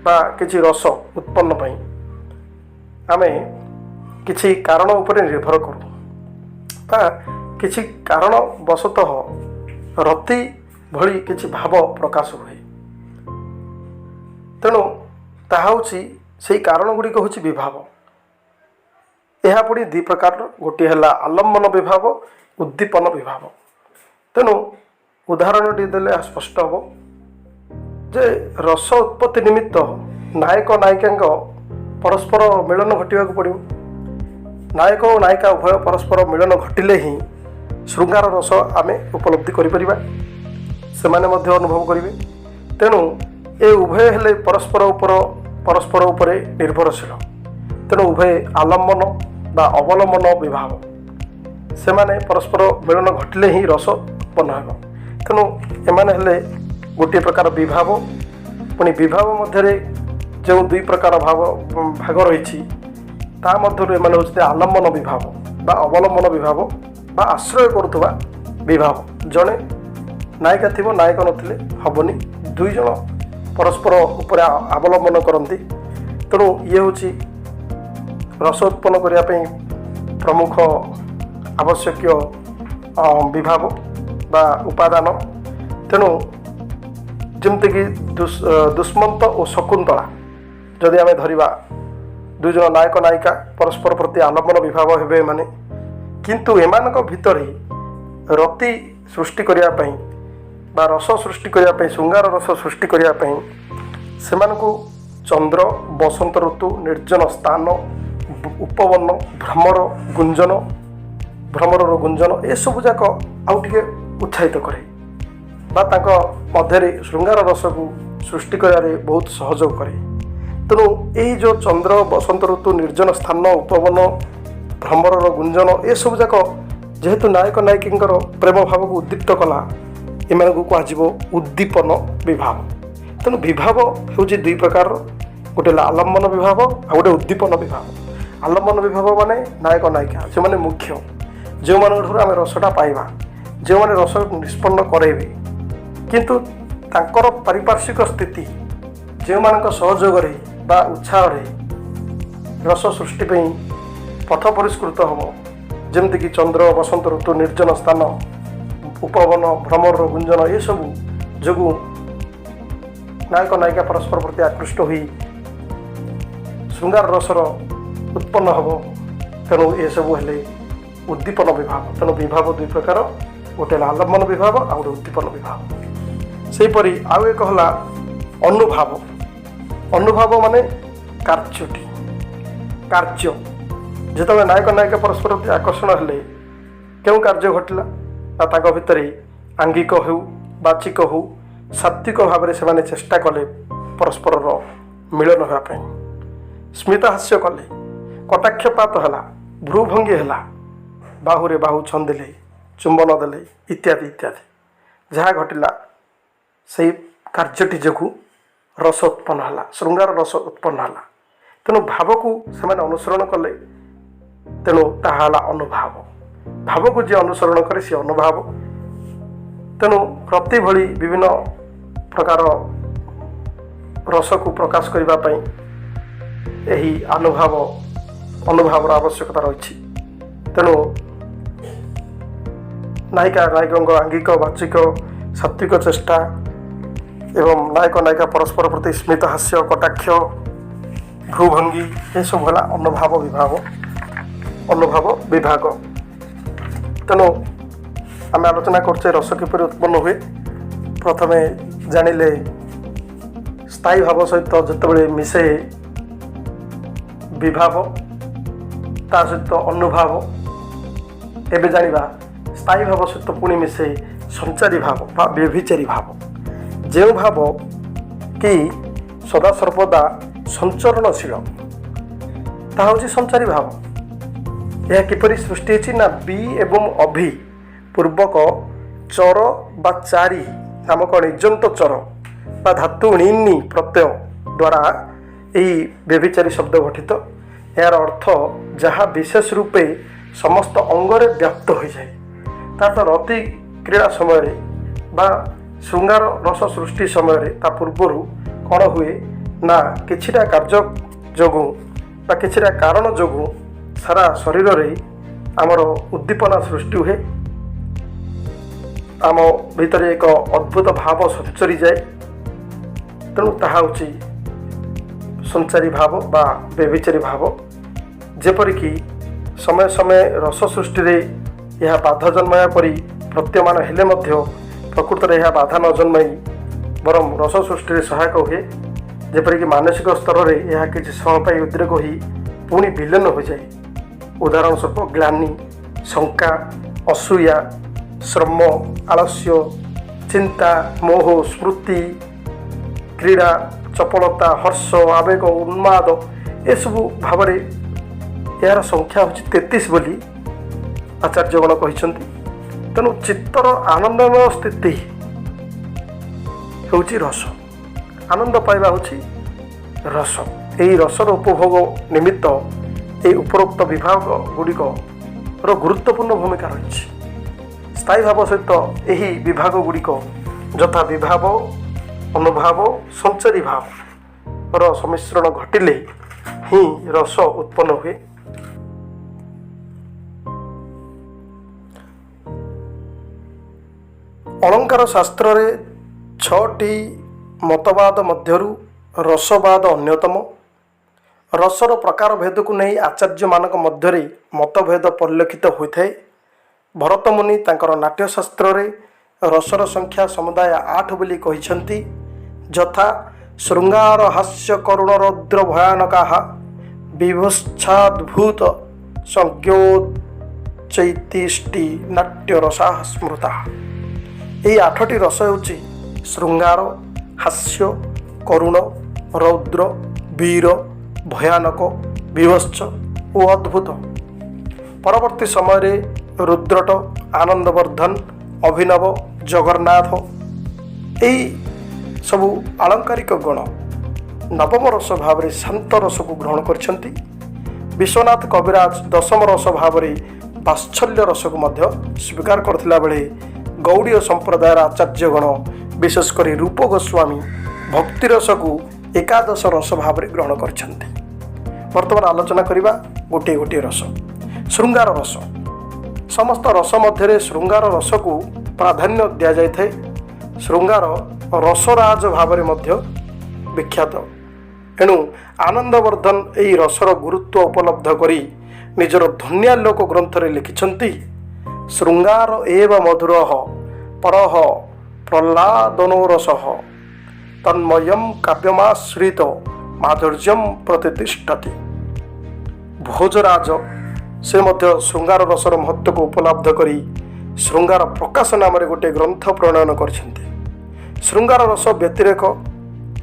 [SPEAKER 1] बा किछि रस उत्पन्न पई आमे किछि कारण उपरे निर्भर करूँ बा किछि कारण वशतः रति भली किछि भाव प्रकाश हुए। तेणु ताहा होछि सेही कारण गुड़िक होछि विभाव। यह पुणी दि प्रकार, गोटे है आलम्बन विभाव उद्दीपन विभाव। तेणु उदाहरण टी देले स्पष्ट हम जे रस उत्पत्ति निमित्त नायक नायिका परस्पर मिलन घटवा पड़ो। नायक और नायिका उभय परस्पर मिलन घटिले ही श्रृंगार रस आम उपलब्धि करें, अनुभव करेंगे। तेणु ये उभय हेले परस्पर उपरे निर्भरशील। तेणु उभय आलम्बन बा अवलम्बन विभाव, से माने परस्पर मिलन घटिले ही रस उत्पन्न हो। तेणु एमाने हेले गोटे प्रकार विभाव। पुणी विभाव मध्य जो दुई प्रकार भाग रही मध्य एमाने होते आलम्बन विभाव बा अवलम्बन विभाव बा आश्रय करुवा विभाव। जड़े नायिका थी नायक नथिले हबनी, दुई जन परस्पर उपर अवलम्बन करती। तेणु ये हूँ रस उत्पन्न करने प्रमुख आवश्यक विभाव बा उपादान। तेणु जमतीक दुष्मंत और शकुंतला जदि आम धरिबा, दुई जन नायक नायिका परस्पर प्रति आलम्बन विभाव हेबे माने, किंतु एमानक भितर रति सृष्टि करने बा रस सृष्टि करने श्रृंगार रस सृष्टि करने सेमानकु चंद्र बसंत ऋतु निर्जन स्थान उपवन भ्रमर गुंजन ये सब जाक आउ टिके उत्साहित करे बा तांको मध्यरे श्रृंगार रस को सृष्टि करे बहुत सहयोग करे। तेणु यही जो चंद्र बसंत ऋतु निर्जन स्थान उपवन भ्रमर गुंजन ये सब जाक जेहेतु नायक नायिकी प्रेम भाव को उद्दीप्त कला, एम कह उद्दीपन विभाव। तेणु विभाव हूँ दुई प्रकार, गोटे आलम्बन विभाव आ गोटे उद्दीपन विभाव। आलम्बन विभाव माने नायक नायिका जो माने मुख्य, जो मान आम रसटा पाइबा, जो माने रस निष्पन्न करेबे, किंतु तांकर पारिपार्श्विक स्थिति जो मान सहयोग बा उत्साह रस सृष्टि पथ परिष्कृत हम, जमतीक चंद्र बसंत ऋतु निर्जन स्थान उपवन भ्रमर गुंजन ये सब जो नायक नायिका परस्पर प्रति आकृष्ट हुई श्रृंगार रसर उत्पन्न हम। तेणु ये सब हेले उद्दीपन विभाव। तेणु विभाव दुई प्रकार, गोटे आलम्बन विभाव आ गोटे उद्दीपन विभाव। सेहीपरि आउ एक हला अनुभाव। अनुभाव माने कार्यटी कार्य जिते नायक नायिका परस्पर प्रति आकर्षण हेले क्यों कार्य घटला ना तांको भितर आंगिक हो बाचिक हो सात्विक भाव से चेष्टा कले परस्पर मिलन होगापी, स्मितहास्य कले, कटाक्षपात है, भ्रूभंगी है, बाहुरे बाहु छंदिले, चुंबन देले इत्यादि इत्यादि जहाँ घटला से कार्यटी जो रस उत्पन्न है, श्रृंगार रस उत्पन्न है। तेणु भाव को से अनुसरण कले, तेणु ताहा अनुभाव। भाव को जी अनुसरण करे सी अनुभाव। तेणु प्रति भली विभिन्न प्रकार रस को प्रकाश करने ଏହି ଅନୁଭାବର ଆବଶ୍ୟକତା ରହିଛି। ତେଣୁ ନାୟିକା ନାୟକଙ୍କ ଆଙ୍ଗିକ ବାଚିକ ସାତ୍ଵିକ ଚେଷ୍ଟା ଏବଂ ନାୟକ ନାୟିକା ପରସ୍ପର ପ୍ରତି ସ୍ମିତ ହାସ୍ୟ କଟାକ୍ଷ ଭ୍ରୁଭଙ୍ଗୀ ଏସବୁ ହେଲା ଅନୁଭାବ ବିଭାଗ। ତେଣୁ ଆମେ ଆଲୋଚନା କରୁଛେ ରସ କିପରି ଉତ୍ପନ୍ନ ହୁଏ। ପ୍ରଥମେ ଜାଣିଲେ ସ୍ଥାୟୀ ଭାବ ସହିତ ଯେତେବେଳେ ମିଶେ ବିଭାବ ତା ସହିତ ଅନୁଭାବ, ଏବେ ଜାଣିବା ସ୍ଥାୟୀ ଭାବ ସହିତ ପୁଣି ମିଶେ ସଞ୍ଚାରୀ ଭାବ ବା ବ୍ୟଭିଚାରୀ ଭାବ। ଯେଉଁ ଭାବ କି ସଦାସର୍ବଦା ସଞ୍ଚରଣଶୀଳ ତାହା ହେଉଛି ସଞ୍ଚାରୀ ଭାବ। ଏହା କିପରି ସୃଷ୍ଟି ହୋଇଛି ନା ବି ଏବଂ ଅଭି ପୂର୍ବକ ଚର ବା ଚାରି ନାମକ ନିଜନ୍ତ ଚର ବା ଧାତୁ ଣିନି ପ୍ରତ୍ୟୟ ଦ୍ୱାରା ଏହି ବ୍ୟଭିଚାରୀ ଶବ୍ଦ ଗଠିତ। ଏହାର ଅର୍ଥ ଯାହା ବିଶେଷ ରୂପେ ସମସ୍ତ ଅଙ୍ଗରେ ବ୍ୟାପ୍ତ ହୋଇଯାଏ। ତାର ରତି କ୍ରୀଡ଼ା ସମୟରେ ବା ଶୃଙ୍ଗାର ରସ ସୃଷ୍ଟି ସମୟରେ ତା ପୂର୍ବରୁ କ'ଣ ହୁଏ ନା କିଛିଟା କାର୍ଯ୍ୟ ଯୋଗୁଁ ବା କିଛିଟା କାରଣ ଯୋଗୁଁ ସାରା ଶରୀରରେ ଆମର ଉଦ୍ଦୀପନା ସୃଷ୍ଟି ହୁଏ। ଆମ ଭିତରେ ଏକ ଅଦ୍ଭୁତ ଭାବ ସଞ୍ଚରିଯାଏ। ତେଣୁ ତାହା ହେଉଛି ସଞ୍ଚାରୀ ଭାବ ବା ବ୍ୟଭିଚାରୀ ଭାବ। ଯେପରିକି ସମୟ ସମୟ ରସ ସୃଷ୍ଟିରେ ଏହା ବାଧା ଜନ୍ମାଇବା ପରି ପ୍ରତୀୟମାନ ହେଲେ ମଧ୍ୟ ପ୍ରକୃତରେ ଏହା ବାଧା ନ ଜନ୍ମାଇ ବରଂ ରସ ସୃଷ୍ଟିରେ ସହାୟକ ହୁଏ। ଯେପରିକି ମାନସିକ ସ୍ତରରେ ଏହା କିଛି ସମୟ ପାଇଁ ଉଦ୍ରେକ ହୋଇ ପୁଣି ବିଲୀନ ହୋଇଯାଏ। ଉଦାହରଣ ସ୍ୱରୂପ ଗ୍ଲାନି, ଶଙ୍କା, ଅସୂୟା, ଶ୍ରମ, ଆଳସ୍ୟ, ଚିନ୍ତା, ମୋହ, ସ୍ମୃତି, କ୍ରୀଡ଼ା, ଚପଳତା, ହର୍ଷ, ଆବେଗ, ଉନ୍ମାଦ ଏସବୁ ଭାବରେ ଏହାର ସଂଖ୍ୟା ହେଉଛି 33 ବୋଲି ଆଚାର୍ଯ୍ୟଗଣ କହିଛନ୍ତି। ତେଣୁ ଚିତ୍ତର ଆନନ୍ଦମୟ ସ୍ଥିତି ହେଉଛି ରସ, ଆନନ୍ଦ ପାଇବା ହେଉଛି ରସ। ଏହି ରସର ଉପଭୋଗ ନିମିତ୍ତ ଏହି ଉପରୋକ୍ତ ବିଭାଗ ଗୁଡ଼ିକର ଗୁରୁତ୍ୱପୂର୍ଣ୍ଣ ଭୂମିକା ରହିଛି। ସ୍ଥାୟୀ ଭାବ ସହିତ ଏହି ବିଭାଗ ଗୁଡ଼ିକ ଯଥା ବିଭାବ, ଅନୁଭାବ, ସଞ୍ଚାରୀ ଭାବର ସମ୍ମିଶ୍ରଣ ଘଟିଲେ ହିଁ ରସ ଉତ୍ପନ୍ନ ହୁଏ। ଅଳଙ୍କାର ଶାସ୍ତ୍ରରେ 6ଟି ମତବାଦ ମଧ୍ୟରୁ ରସବାଦ ଅନ୍ୟତମ। ରସର ପ୍ରକାର ଭେଦକୁ ନେଇ ଆଚାର୍ଯ୍ୟମାନଙ୍କ ମଧ୍ୟରେ ମତଭେଦ ପରିଲକ୍ଷିତ ହୋଇଥାଏ। ଭରତମୁନି ତାଙ୍କର ନାଟ୍ୟଶାସ୍ତ୍ରରେ ରସର ସଂଖ୍ୟା ସମୁଦାୟ 8 ବୋଲି କହିଛନ୍ତି। ଯଥା ଶୃଙ୍ଗାର ହାସ୍ୟ କରୁଣ ରୌଦ୍ର ଭୟାନକାଃ ବିଭତ୍ସାଦ୍ଭୁତ ସଂଜ୍ଞୋଚୈତିଷ୍ଟି ନାଟ୍ୟରସାଃ ସ୍ମୃତାଃ। ଏହି 8ଟି ରସ ହେଉଛି ଶୃଙ୍ଗାର, ହାସ୍ୟ, କରୁଣ, ରୌଦ୍ର, ବୀର, ଭୟାନକ, ବିଭତ୍ସ ଓ ଅଦ୍ଭୁତ। ପରବର୍ତ୍ତୀ ସମୟରେ ରୁଦ୍ରଟ, ଆନନ୍ଦବର୍ଦ୍ଧନ, ଅଭିନବ, ଜଗନ୍ନାଥ ଏହି ସବୁ ଆଳଙ୍କାରିକ ଗଣ ନବମ ରସ ଭାବରେ ଶାନ୍ତ ରସକୁ ଗ୍ରହଣ କରିଛନ୍ତି। ବିଶ୍ୱନାଥ କବିରାଜ ଦଶମ ରସ ଭାବରେ ବାତ୍ସଲ୍ୟ ରସକୁ ମଧ୍ୟ ସ୍ୱୀକାର କରିଥିଲା ବେଳେ ଗୌଡ଼ୀୟ ସମ୍ପ୍ରଦାୟର ଆଚାର୍ଯ୍ୟଗଣ ବିଶେଷ କରି ରୂପ ଗୋସ୍ୱାମୀ ଭକ୍ତି ରସକୁ ଏକାଦଶ ରସ ଭାବରେ ଗ୍ରହଣ କରିଛନ୍ତି। ବର୍ତ୍ତମାନ ଆଲୋଚନା କରିବା ଗୋଟିଏ ଗୋଟିଏ ରସ। ଶୃଙ୍ଗାର ରସ। ସମସ୍ତ ରସ ମଧ୍ୟରେ ଶୃଙ୍ଗାର ରସକୁ ପ୍ରାଧାନ୍ୟ ଦିଆଯାଇଥାଏ। ଶୃଙ୍ଗାର ରସରାଜ ଭାବରେ ମଧ୍ୟ ବିଖ୍ୟାତ। ଏଣୁ ଆନନ୍ଦବର୍ଦ୍ଧନ ଏହି ରସର ଗୁରୁତ୍ୱ ଉପଲବ୍ଧ କରି ନିଜର ଧ୍ୱନ୍ୟାଲୋକ ଗ୍ରନ୍ଥରେ ଲେଖିଛନ୍ତି। ଶୃଙ୍ଗାର ଏବ ମଧୁରଃ ପରଃ ପ୍ରହ୍ଲାଦନୋରସଃ ତନ୍ମୟଂ କାବ୍ୟମାଶ୍ରିତ ମାଧୁର୍ଯ୍ୟଂ ପ୍ରତିଷ୍ଠତି। ଭୋଜରାଜ ସେ ମଧ୍ୟ ଶୃଙ୍ଗାର ରସର ମହତ୍ତ୍ୱକୁ ଉପଲବ୍ଧ କରି ଶୃଙ୍ଗାର ପ୍ରକାଶ ନାମରେ ଗୋଟିଏ ଗ୍ରନ୍ଥ ପ୍ରଣୟନ କରିଛନ୍ତି। ଶୃଙ୍ଗାର ରସ ବ୍ୟତିରେକ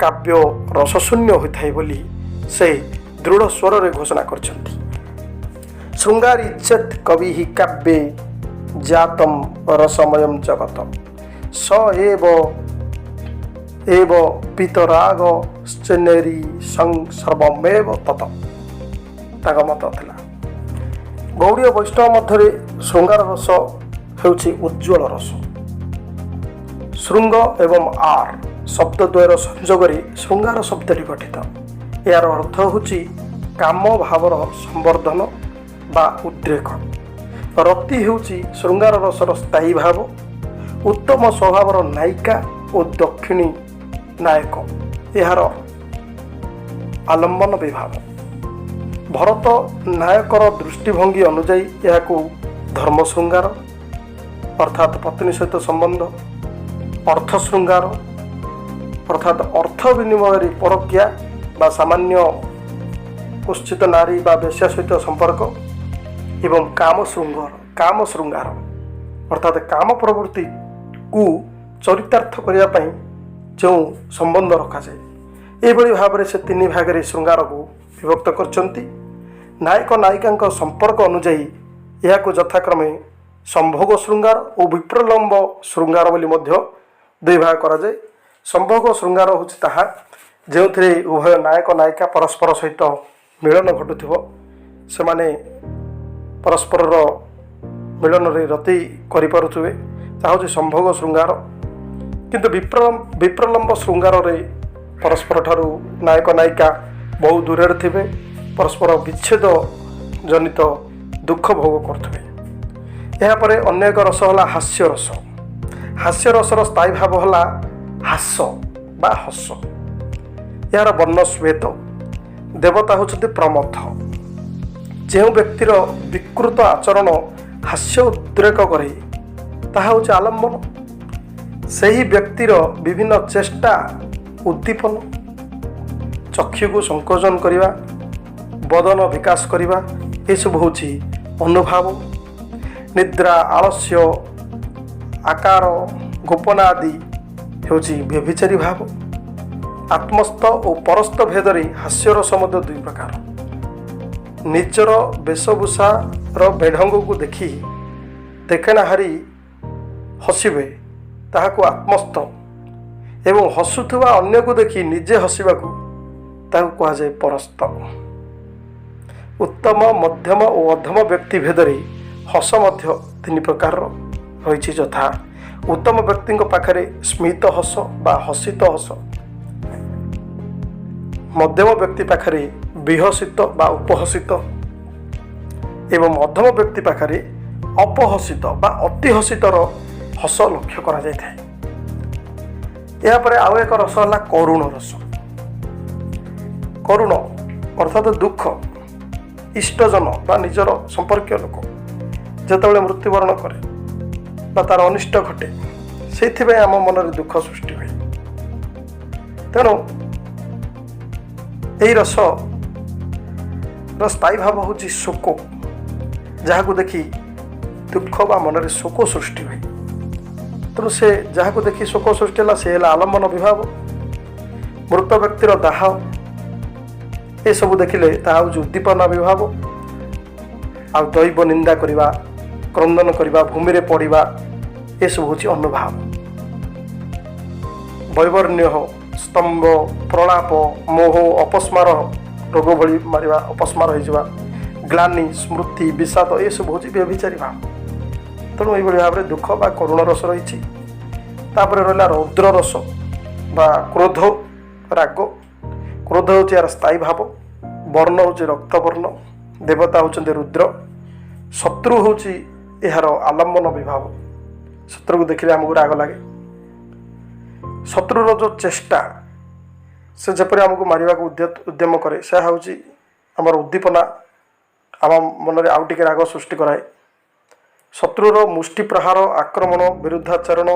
[SPEAKER 1] କାବ୍ୟ ରସଶୂନ୍ୟ ହୋଇଥାଏ ବୋଲି ସେ ଦୃଢ଼ ସ୍ୱରରେ ଘୋଷଣା କରିଛନ୍ତି। ଶୃଙ୍ଗାରୀ ଚେତ୍ କବି କାବ୍ୟେ ଜାତମ୍ ରସମୟଂ ଜଗତ ସ ଏବ ପୀତରାଗ ଶ୍ଚେନେରୀ ସର୍ବମେବ ତତ। ତାଙ୍କ ମତ ଥିଲା। ଗୌଡ଼ୀୟ ବୈଷ୍ଣବ ମଧ୍ୟରେ ଶୃଙ୍ଗାର ରସ ହେଉଛି ଉଜ୍ଜ୍ୱଳ ରସ। ଶୃଙ୍ଗ ଏବଂ ଆର୍ ଶବ୍ଦ ଦ୍ୱୟର ସଂଯୋଗରେ ଶୃଙ୍ଗାର ଶବ୍ଦଟି ଗଠିତ। ଏହାର ଅର୍ଥ ହେଉଛି काम भावर संवर्धन बा उद्रेक। रति ହେଉଛି ଶୃଙ୍ଗାର ରସର ସ୍ଥାୟୀ ଭାବ। उत्तम स्वभावर नायिका और दक्षिणी नायक यार आलम्बन विभाव। भरत नायकर दृष्टिभंगी अनुजाई यह धर्म श्रृंगार अर्थात पत्नी सहित संबंध, अर्थ श्रृंगार अर्थात अर्थ विनिमय परकिया बा सामान्य कुश्चित नारी बा वेश्या सहित संपर्क एवं काम श्रृंगार अर्थात काम प्रवृत्ति को चरितार्थ करने जो संबंध रखा जाए यह भाव में से तीन भाग में श्रृंगार को विभक्त करछंती। नायक नायिका संपर्क अनुजाई यह यथाक्रमे संभोग श्रृंगार और विप्रलंब श्रृंगार बोली दुई भाग करा जाए। संभोग श्रृंगार होछि ताहा जो उभय नायक नायिका परस्पर सहित मिलन घटुथिबो, सेमाने परस्पर मिलन रे रति करि पारुथिबे, ताहा होछि संभोग श्रृंगार। किंतु विप्रलंब श्रृंगार रे परस्पर ठारू नायक नायिका बहु दूर रे थिबे, परस्पर विच्छेद जनित दुख भोग करथिबे। यहाँ पर अन्य एक रस है हास्य रस। हास्य रसर स्थायी भाव है हास बा हस। यार वर्ण श्वेत, देवता होचंती प्रमथ। जो व्यक्तिर विकृत आचरण हास्य उद्रेक करे ताहा होची आलम्बन। सही व्यक्तिर विभिन्न चेष्टा उद्दीपन, चक्षु को संकोचन करिवा, बदन विकास करिवा, ये सब होची अनुभाव। निद्रा, आलस्य, आकार, गोपना आदि होची व्यभिचारी भाव। आत्मस्थ और परस्थ भेदरे हास्य रस दुई प्रकार। निजर वेशभूषार बेढंग को देखि देखेना हारी हसिबे ताहाको आत्मस्थ, एवं हसुथुवा अन्य को देखि निजे हसिबाकू ताहाको कहा जाए परस्थ। उत्तम, मध्यम और अधम व्यक्ति भेदरे हस मध्य तीन प्रकार रही। यथा उत्तम व्यक्ति पाखरे स्मित हस बा हसित हस, मध्यम व्यक्ति पाखरे विहसित बा उपहसित, एवं अधम व्यक्ति पाखरे अपहसित बा अति हसितर हस लक्ष्य करा जाय थाए। या परे आउ एक रस है करुण रस। करुण अर्थात दुख, इष्टजन बा निजर संपर्क लोक जिते मृत्युवरण करे तार अनिष्ट घटे से आम मन में दुख सृष्टि हुए। तेणु यही रस स्थायी भाव हूँ शोक, जहाँ को देखि दुख बा मन में शोक सृष्टि हुए। तेणु से जहाँ को देखि शोक सृष्टि है से आलम्बन विभाव। मृत व्यक्तिर दाह ये सब देखिले ताहा हूँ उद्दीपना विभाव। आ दैव निंदा करवा, क्रंदन करवा, भूमि रे पड़वा, ये सब हूँ अनुभाव। वैवर्ण्य, स्तंभ, प्रलाप, मोह, अपस्मार, रोग भली मारिबा, अपस्मार हो, ग्लानि, स्मृति, विषाद, ये सब हूँ व्यभिचारी भाव। तेणु ये भाव में दुख बा करुण रस रही। रहा रौद्र रस बा क्रोध, राग। क्रोध हूँ यार स्थायी भाव। वर्ण हूँ रक्तवर्ण, देवता होचंते रुद्र। शत्रु हूँ यार आलम्बन विभाव। शत्रु को देखिले आमको राग लगे। शत्रुर जो चेष्टा से जपरी आमको मारिबा को उद्यम करे से हूँ आमर उद्दीपना, आम मन में आउ टिके राग सृष्टि कराए। शत्रुर मुष्टि प्रहार, आक्रमण, विरुद्धाचरण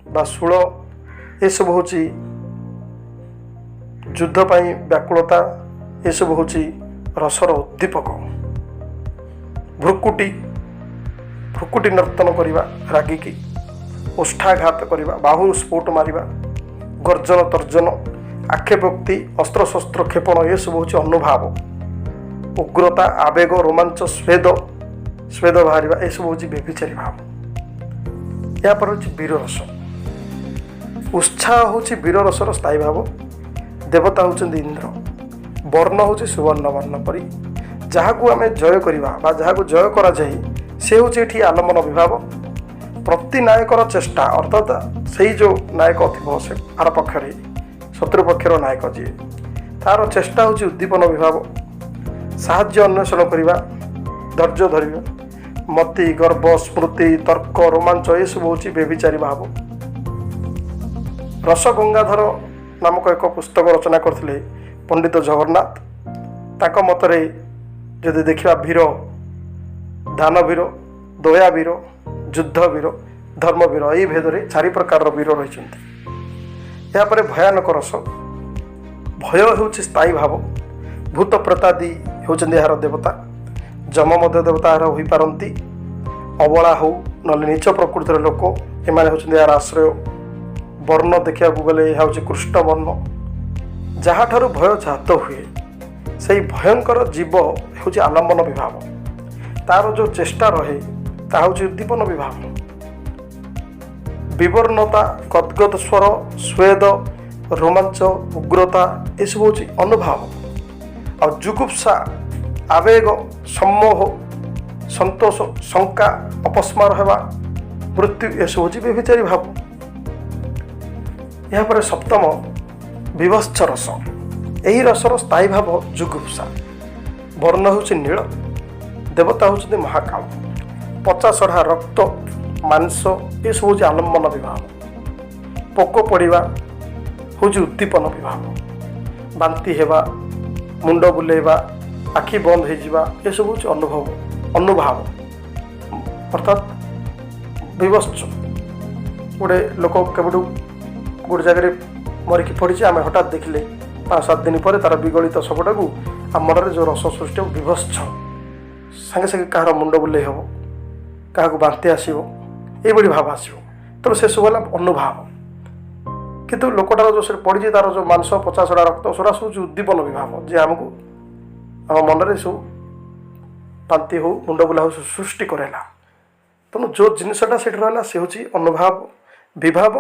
[SPEAKER 1] बा शूल, ये सब हूँ युद्ध पाई व्याकुलता, ये सब हूँ रसर उद्दीपक। भ्रुकुटी, भ्रुकुटी नर्तन करवा रागिकी, ओष्ठाघात करवा, बाहु स्फोट मारिबा, गर्जन तर्जन, आक्षेपोक्ति, अस्त्रशस्त्र क्षेपण, ये सब हूँ अनुभाव। उग्रता, आवेग, रोमांच, स्वेद बाहर, ये सब हूँ व्यभिचारी भाव। या पर हूँ वीर रस। उत्साह हूँ वीर रसर स्थायी भाव। देवता होचंदी इंद्र। वर्ण हूँ सुवर्ण वर्ण परी, जहाँ को आम जय करवा जहाँ को जय करा जाए से हूँ ये आलम्बन विभाव। प्रति नायकर चेष्टा अर्थात से जो नायक थी से आर पक्षरे शत्रु पक्षर नायक जी तार चेष्टा हूँ उद्दीपन विभाव। ସାହାଯ୍ୟ ଅନ୍ୱେଷଣ କରିବା, ଧୈର୍ଯ୍ୟ ଧରିବା, ମତି, ଗର୍ବ, ସ୍ମୃତି, ତର୍କ, ରୋମାଞ୍ଚ ଏସବୁ ହେଉଛି ବ୍ୟଭିଚାରୀ ଭାବ। ରସଗଙ୍ଗାଧର ନାମକ ଏକ ପୁସ୍ତକ ରଚନା କରିଥିଲେ ପଣ୍ଡିତ ଜଗନ୍ନାଥ। ତାଙ୍କ ମତରେ ଯଦି ଦେଖିବା ବୀର, ଦାନବୀର, ଦୟାବୀର, ଯୁଦ୍ଧବୀର, ଧର୍ମବୀର, ଏହି ଭେଦରେ 4 ପ୍ରକାରର ବୀର ରହିଛନ୍ତି। ଏହାପରେ ଭୟାନକ ରସ। ଭୟ ହେଉଛି ସ୍ଥାୟୀ ଭାବ। ଭୂତ ପ୍ରେତାଦି ହେଉଛନ୍ତି ଏହାର ଦେବତା। ଯମ ମଧ୍ୟ ଦେବତା ଏହାର ହୋଇପାରନ୍ତି। ଅବଳା ହେଉ ନହେଲେ ନିଚ ପ୍ରକୃତିର ଲୋକ, ଏମାନେ ହେଉଛନ୍ତି ଏହାର ଆଶ୍ରୟ। ବର୍ଣ୍ଣ ଦେଖିବାକୁ ଗଲେ ଏହା ହେଉଛି କୃଷ୍ଣ ବର୍ଣ୍ଣ। ଯାହାଠାରୁ ଭୟ ଜାତ ହୁଏ ସେହି ଭୟଙ୍କର ଜୀବ ହେଉଛି ଆଲମ୍ବନ ବିଭାବ। ତା'ର ଯେଉଁ ଚେଷ୍ଟା ରହେ ତାହା ହେଉଛି ଉଦ୍ଦୀପନ ବିଭାବ। ବିବର୍ଣ୍ଣତା, ଗଦ୍ଗଦ ସ୍ୱର, ସ୍ୱେଦ, ରୋମାଞ୍ଚ, ଉଗ୍ରତା ଏସବୁ ହେଉଛି ଅନୁଭାବ। ଆଉ ଜୁଗୁପ୍ସା, ଆବେଗ, ସମ୍ମୋହ, ସନ୍ତୋଷ, ଶଙ୍କା, ଅପସ୍ମାର ହେବା, ମୃତ୍ୟୁ ଏସବୁ ହେଉଛି ବ୍ୟଭିଚାରୀ ଭାବ। ଏହାପରେ ସପ୍ତମ ବିଭତ୍ସ ରସ। ଏହି ରସର ସ୍ଥାୟୀ ଭାବ ଜୁଗୁପ୍ସା। ବର୍ଣ୍ଣ ହେଉଛି ନୀଳ, ଦେବତା ହେଉଛନ୍ତି ମହାକାଳ। ପଚାସଢ଼ା ରକ୍ତ, ମାଂସ ଏସବୁ ହେଉଛି ଆଲମ୍ବନ ବିଭାବ। ପୋକ ପଡ଼ିବା ହେଉଛି ଉଦ୍ଦୀପନ ବିଭାବ। ବାନ୍ତି ହେବା, ମୁଣ୍ଡ ବୁଲେଇବା, ଆଖି ବନ୍ଦ ହୋଇଯିବା ଏସବୁ ହେଉଛି ଅନୁଭାବ ଅର୍ଥାତ୍ ବିଭତ୍ସ। ଗୋଟେ ଲୋକ କେବେଠୁ ଗୋଟେ ଜାଗାରେ ମରିକି ପଡ଼ିଛି, ଆମେ ହଠାତ୍ ଦେଖିଲେ 5-7 ଦିନ ପରେ ତା'ର ବିଗଳିତ ଶବଟାକୁ ଆମ ମନରେ ଯେଉଁ ରସ ସୃଷ୍ଟି ହେବ ବିଭତ୍ସ। ସାଙ୍ଗେ ସାଙ୍ଗେ କାହାର ମୁଣ୍ଡ ବୁଲେଇ ହେବ, କାହାକୁ ବାନ୍ତି ଆସିବ, ଏଇଭଳି ଭାବ ଆସିବ। ତେଣୁ ସେସବୁ ହେଲା ଅନୁଭାବ। କିନ୍ତୁ ଲୋକଟାର ଯେଉଁ ସେଠି ପଡ଼ିଛି ତା'ର ଯେଉଁ ମାଂସ, ପଚାସଢ଼ା ରକ୍ତ, ସେଗୁଡ଼ା ସବୁ ହେଉଛି ଉଦ୍ଦୀପନ ବିଭାବ, ଯେ ଆମକୁ ଆମ ମନରେ ସବୁ ବାନ୍ତି ହେଉ, ମୁଣ୍ଡ ବୁଲା ହେଉ ସୃଷ୍ଟି କରାଇଲା। ତେଣୁ ଯେଉଁ ଜିନିଷଟା ସେଠି ରହିଲା ସେ ହେଉଛି ଅନୁଭାବ ବିଭାବ।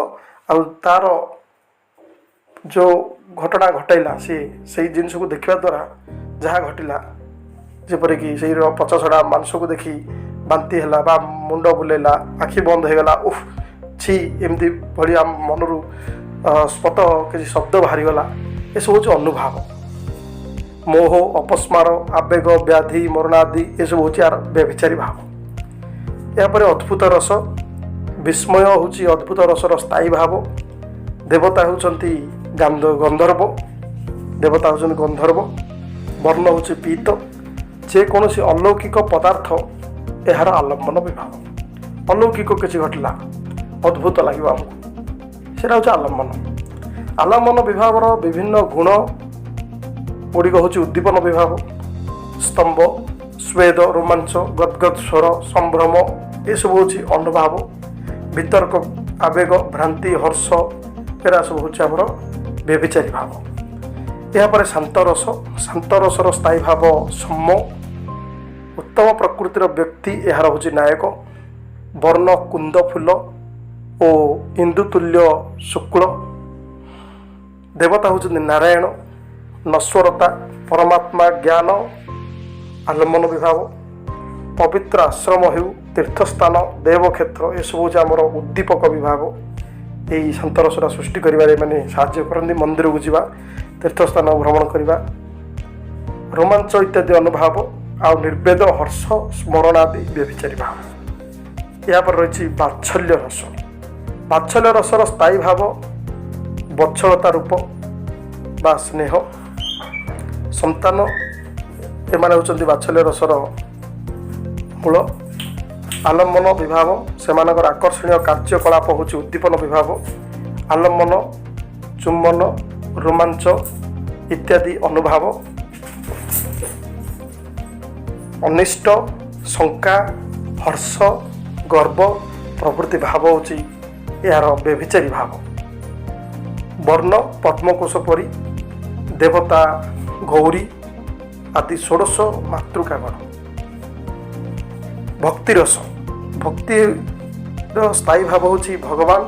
[SPEAKER 1] ଆଉ ତା'ର ଯେଉଁ ଘଟଣା ଘଟାଇଲା ସିଏ ସେଇ ଜିନିଷକୁ ଦେଖିବା ଦ୍ୱାରା ଯାହା ଘଟିଲା, ଯେପରିକି ସେଇ ପଚାସଢ଼ା ମାଂସକୁ ଦେଖି ବାନ୍ତି ହେଲା ବା ମୁଣ୍ଡ ବୁଲେଇଲା, ଆଖି ବନ୍ଦ ହୋଇଗଲା, ଉଫ୍ ଛି ଏମିତି ଭଳି ଆମ ମନରୁ ସ୍ପତ କିଛି ଶବ୍ଦ ବାହାରିଗଲା, ଏସବୁ ହେଉଛି ଅନୁଭାବ। ମୋହ, ଅପସ୍ମାର, ଆବେଗ, ବ୍ୟାଧି, ମରଣାଦି ଏସବୁ ହେଉଛି ଆର ବ୍ୟଭିଚାରୀ ଭାବ। ଏହାପରେ ଅଦ୍ଭୁତ ରସ। ବିସ୍ମୟ ହେଉଛି ଅଦ୍ଭୁତ ରସର ସ୍ଥାୟୀ ଭାବ। ଦେବତା ହେଉଛନ୍ତି ଗନ୍ଧର୍ବ। ଦେବତା ହେଉଛନ୍ତି ଗନ୍ଧର୍ବ। ବର୍ଣ୍ଣ ହେଉଛି ପୀତ। ଯେକୌଣସି ଅଲୌକିକ ପଦାର୍ଥ ଏହାର ଆଲମ୍ବନ ବିଭାବ। ଅଲୌକିକ କିଛି ଘଟିଲା, ଅଦ୍ଭୁତ ଲାଗିବ ଆମକୁ, ସେଇଟା ହେଉଛି ଆଲମ୍ବନ। ଆଲମ୍ବନ ବିଭାବର ବିଭିନ୍ନ ଗୁଣ ଗୁଡ଼ିକ ହେଉଛି ଉଦ୍ଦୀପନ ବିଭାବ। ସ୍ତମ୍ଭ, ସ୍ୱେଦ, ରୋମାଞ୍ଚ, ଗଦ୍ଗଦ ସ୍ୱର, ସମ୍ଭ୍ରମ ଏସବୁ ହେଉଛି ଅନୁଭାବ। ବିତର୍କ, ଆବେଗ, ଭ୍ରାନ୍ତି, ହର୍ଷ ଏରା ସବୁ ହେଉଛି ଆମର ବ୍ୟଭିଚାରୀ ଭାବ। ଏହାପରେ ଶାନ୍ତରସ। ଶାନ୍ତରସର ସ୍ଥାୟୀ ଭାବ ସମ୍ମ। ଉତ୍ତମ ପ୍ରକୃତିର ବ୍ୟକ୍ତି ଏହାର ହେଉଛି ନାୟକ। ବର୍ଣ୍ଣ କୁନ୍ଦ ଫୁଲ ଓ ଇନ୍ଦୁତୁଲ୍ୟ ଶୁକ୍ଳ। ଦେବତା ହେଉଛନ୍ତି ନାରାୟଣ। ନଶ୍ୱରତା, ପରମାତ୍ମା, ଜ୍ଞାନ, ଆଲମ୍ବନ ବିଭାବ। ପବିତ୍ର ଆଶ୍ରମ ହେଉ, ତୀର୍ଥସ୍ଥାନ, ଦେବକ୍ଷେତ୍ର ଏସବୁ ହେଉଛି ଆମର ଉଦ୍ଦୀପକ ବିଭାଗ। ଏହି ଶାନ୍ତରସଟା ସୃଷ୍ଟି କରିବାରେ ଏମାନେ ସାହାଯ୍ୟ କରନ୍ତି। ମନ୍ଦିରକୁ ଯିବା, ତୀର୍ଥସ୍ଥାନ ଭ୍ରମଣ କରିବା, ରୋମାଞ୍ଚ ଇତ୍ୟାଦି ଅନୁଭାବ। ଆଉ ନିର୍ବେଦ, ହର୍ଷ, ସ୍ମରଣ ଆଦି ବ୍ୟଭିଚାରୀ ଭାବ। ଏହାପରେ ରହିଛି ବାତ୍ସଲ୍ୟ ରସ। ବାତ୍ସଲ୍ୟ ରସର ସ୍ଥାୟୀ ଭାବ ବତ୍ସଳତା ରୂପ ବା ସ୍ନେହ। ସନ୍ତାନ ଏମାନେ ହେଉଛନ୍ତି ବାତ୍ସଲ୍ୟ ରସର ମୂଳ। ଆଲମ୍ବନ ବିଭାବ। ସେମାନଙ୍କର ଆକର୍ଷଣୀୟ କାର୍ଯ୍ୟକଳାପ ହେଉଛି ଉଦ୍ଦୀପନ ବିଭାବ। ଆଲମ୍ବନ, ଚୁମ୍ବନ, ରୋମାଞ୍ଚ ଇତ୍ୟାଦି ଅନୁଭାବ। ଅନିଷ୍ଟ, ଶଙ୍କା, ହର୍ଷ, ଗର୍ବ ପ୍ରଭୃତି ଭାବ ହେଉଛି ଏହାର ବ୍ୟଭିଚାରୀ ଭାବ। ବର୍ଣ୍ଣ ପଦ୍ମକୋଷ ପରି, ଦେବତା ଗୌରୀ ଆଦି 16 ମାତୃକାଗଣ। ଭକ୍ତିରସ। ଭକ୍ତିର ସ୍ଥାୟୀ ଭାବ ହେଉଛି ଭଗବାନ